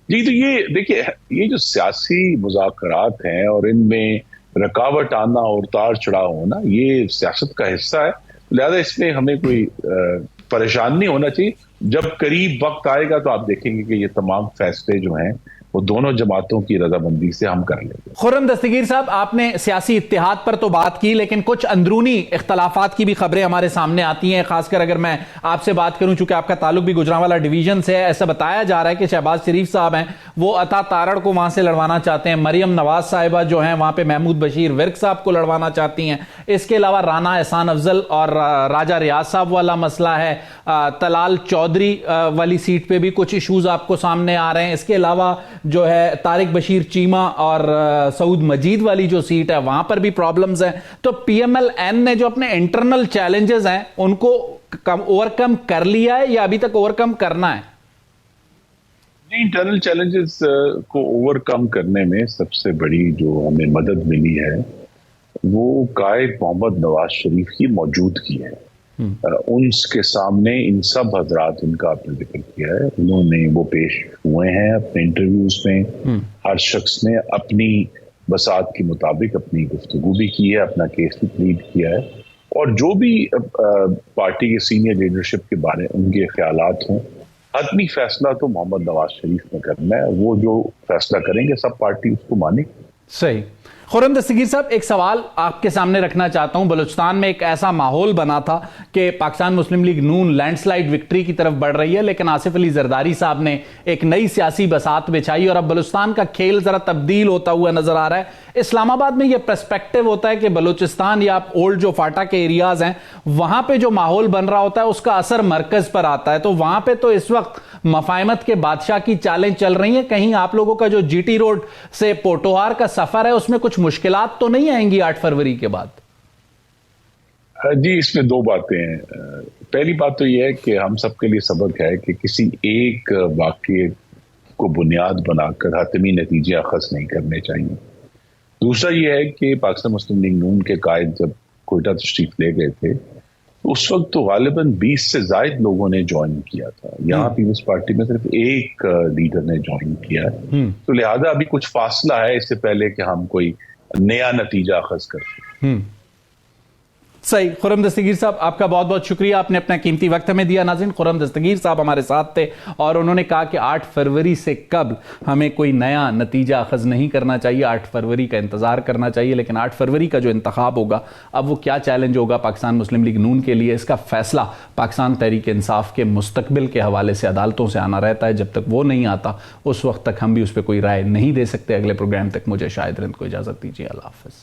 जी तो ये देखिए, ये जो सियासी मुज़ाकरात हैं और इनमें रुकावट आना और उतार चढ़ाव होना, ये सियासत का हिस्सा है। लिहाजा इसमें हमें कोई परेशान नहीं होना चाहिए। जब करीब वक्त आएगा तो आप देखेंगे कि ये तमाम फैसले जो हैं वो दोनों जमातों की रजामंदी से हम कर लेंगे।
खुर्रम दस्तगीर साहब, आपने सियासी इत्तेहाद पर तो बात की, लेकिन कुछ अंदरूनी इख्तलाफात की भी खबरें हमारे सामने आती हैं। खासकर अगर मैं आपसे बात करूं, चूंकि आपका ताल्लुक भी गुजरांवाला डिवीजन से है, ऐसा बताया जा रहा है कि शहबाज शरीफ साहब हैं वो अता तारड़ को वहां से लड़वाना चाहते हैं, मरियम नवाज साहिबा जो हैं वहां पे महमूद बशीर विर्क साहब को लड़वाना चाहती हैं। इसके अलावा राना एहसान अफजल और राजा रियाज साहब वाला मसला है। तलाल चौधरी वाली सीट पे भी कुछ इशूज आपको सामने आ रहे हैं। इसके अलावा जो है तारिक बशीर चीमा और सऊद मजीद वाली जो सीट है वहां पर भी प्रॉब्लम्स हैं। तो पीएमएलएन ने जो अपने इंटरनल चैलेंजेस हैं उनको ओवरकम कर लिया है या अभी तक ओवरकम करना है?
इंटरनल चैलेंजेस को ओवरकम करने में सबसे बड़ी जो हमें मदद मिली है वो कायद मोहम्मद नवाज शरीफ की मौजूदगी है। उनके सामने इन सब हजरात, इनका आपने जिक्र किया है, उन्होंने वो पेश हुए हैं अपने इंटरव्यूज में। हर शख्स ने अपनी बसात के मुताबिक अपनी गुफ्तगू भी की है, अपना केस भी प्लीड किया है, और जो भी पार्टी के सीनियर लीडरशिप के बारे में उनके ख्यालात हों, हतमी फैसला तो मोहम्मद नवाज शरीफ ने करना है। वो जो फैसला करेंगे सब पार्टी उसको मानेगी।
सही। खुर्रम दस्तगीर साहब, एक सवाल आपके सामने रखना चाहता हूं। बलूचिस्तान में एक ऐसा माहौल बना था कि पाकिस्तान मुस्लिम लीग नून लैंडस्लाइड विक्ट्री की तरफ बढ़ रही है, लेकिन आसिफ अली जरदारी साहब ने एक नई सियासी बसात बिछाई और अब बलूचिस्तान का खेल जरा तब्दील होता हुआ नजर आ रहा है। इस्लामाबाद में यह पर्सपेक्टिव होता है कि बलूचिस्तान या ओल्ड जो फाटा के एरियाज हैं वहां पे जो माहौल बन रहा होता है उसका असर मरकज पर आता है। तो वहां पे तो इस वक्त मफाहमत के बादशाह की चालें चल रही हैं। कहीं आप लोगों का जो जीटी रोड से पोटोहार का सफर है उसमें कुछ मुश्किलात तो नहीं आएंगी 8 फरवरी के बाद?
जी, इसमें दो बातें हैं। पहली बात तो यह है कि हम सबके लिए सबक है कि किसी एक वाक़ये को बुनियाद बनाकर हतमी नतीजे अखज़ नहीं करने चाहिए। दूसरा यह है कि पाकिस्तान मुस्लिम लीग नून के कायद जब कोयटा तशरीफ ले गए थे, उस वक्त तो गालिबन 20 से ज़ायद लोगों ने ज्वाइन किया था। यहाँ पीपल्स पार्टी में सिर्फ एक लीडर ने ज्वाइन किया है, तो लिहाजा अभी कुछ फासला है इससे पहले कि हम कोई नया नतीजा अखज़ कर सकें।
सही। खुर्रम दस्तगीर साहब, आपका बहुत बहुत शुक्रिया, आपने अपना कीमती वक्त हमें दिया। नाज़रीन, खुर्रम दस्तगीर साहब हमारे साथ थे और उन्होंने कहा कि 8 फरवरी से कबल हमें कोई नया नतीजा अखज़ नहीं करना चाहिए, 8 फरवरी का इंतज़ार करना चाहिए। लेकिन 8 फरवरी का जो इंतखाब होगा, अब वो क्या चैलेंज होगा पाकिस्तान मुस्लिम लीग नून के लिए, इसका फैसला पाकिस्तान तहरीक इंसाफ के मुस्तकबिल के हवाले से अदालतों से आना रहता है। जब तक वो नहीं आता, उस वक्त तक हम भी उस पर कोई राय नहीं दे सकते। अगले प्रोग्राम तक मुझे शाहिद रिंद को इजाज़त दीजिए। अल्लाह हाफ़िज़।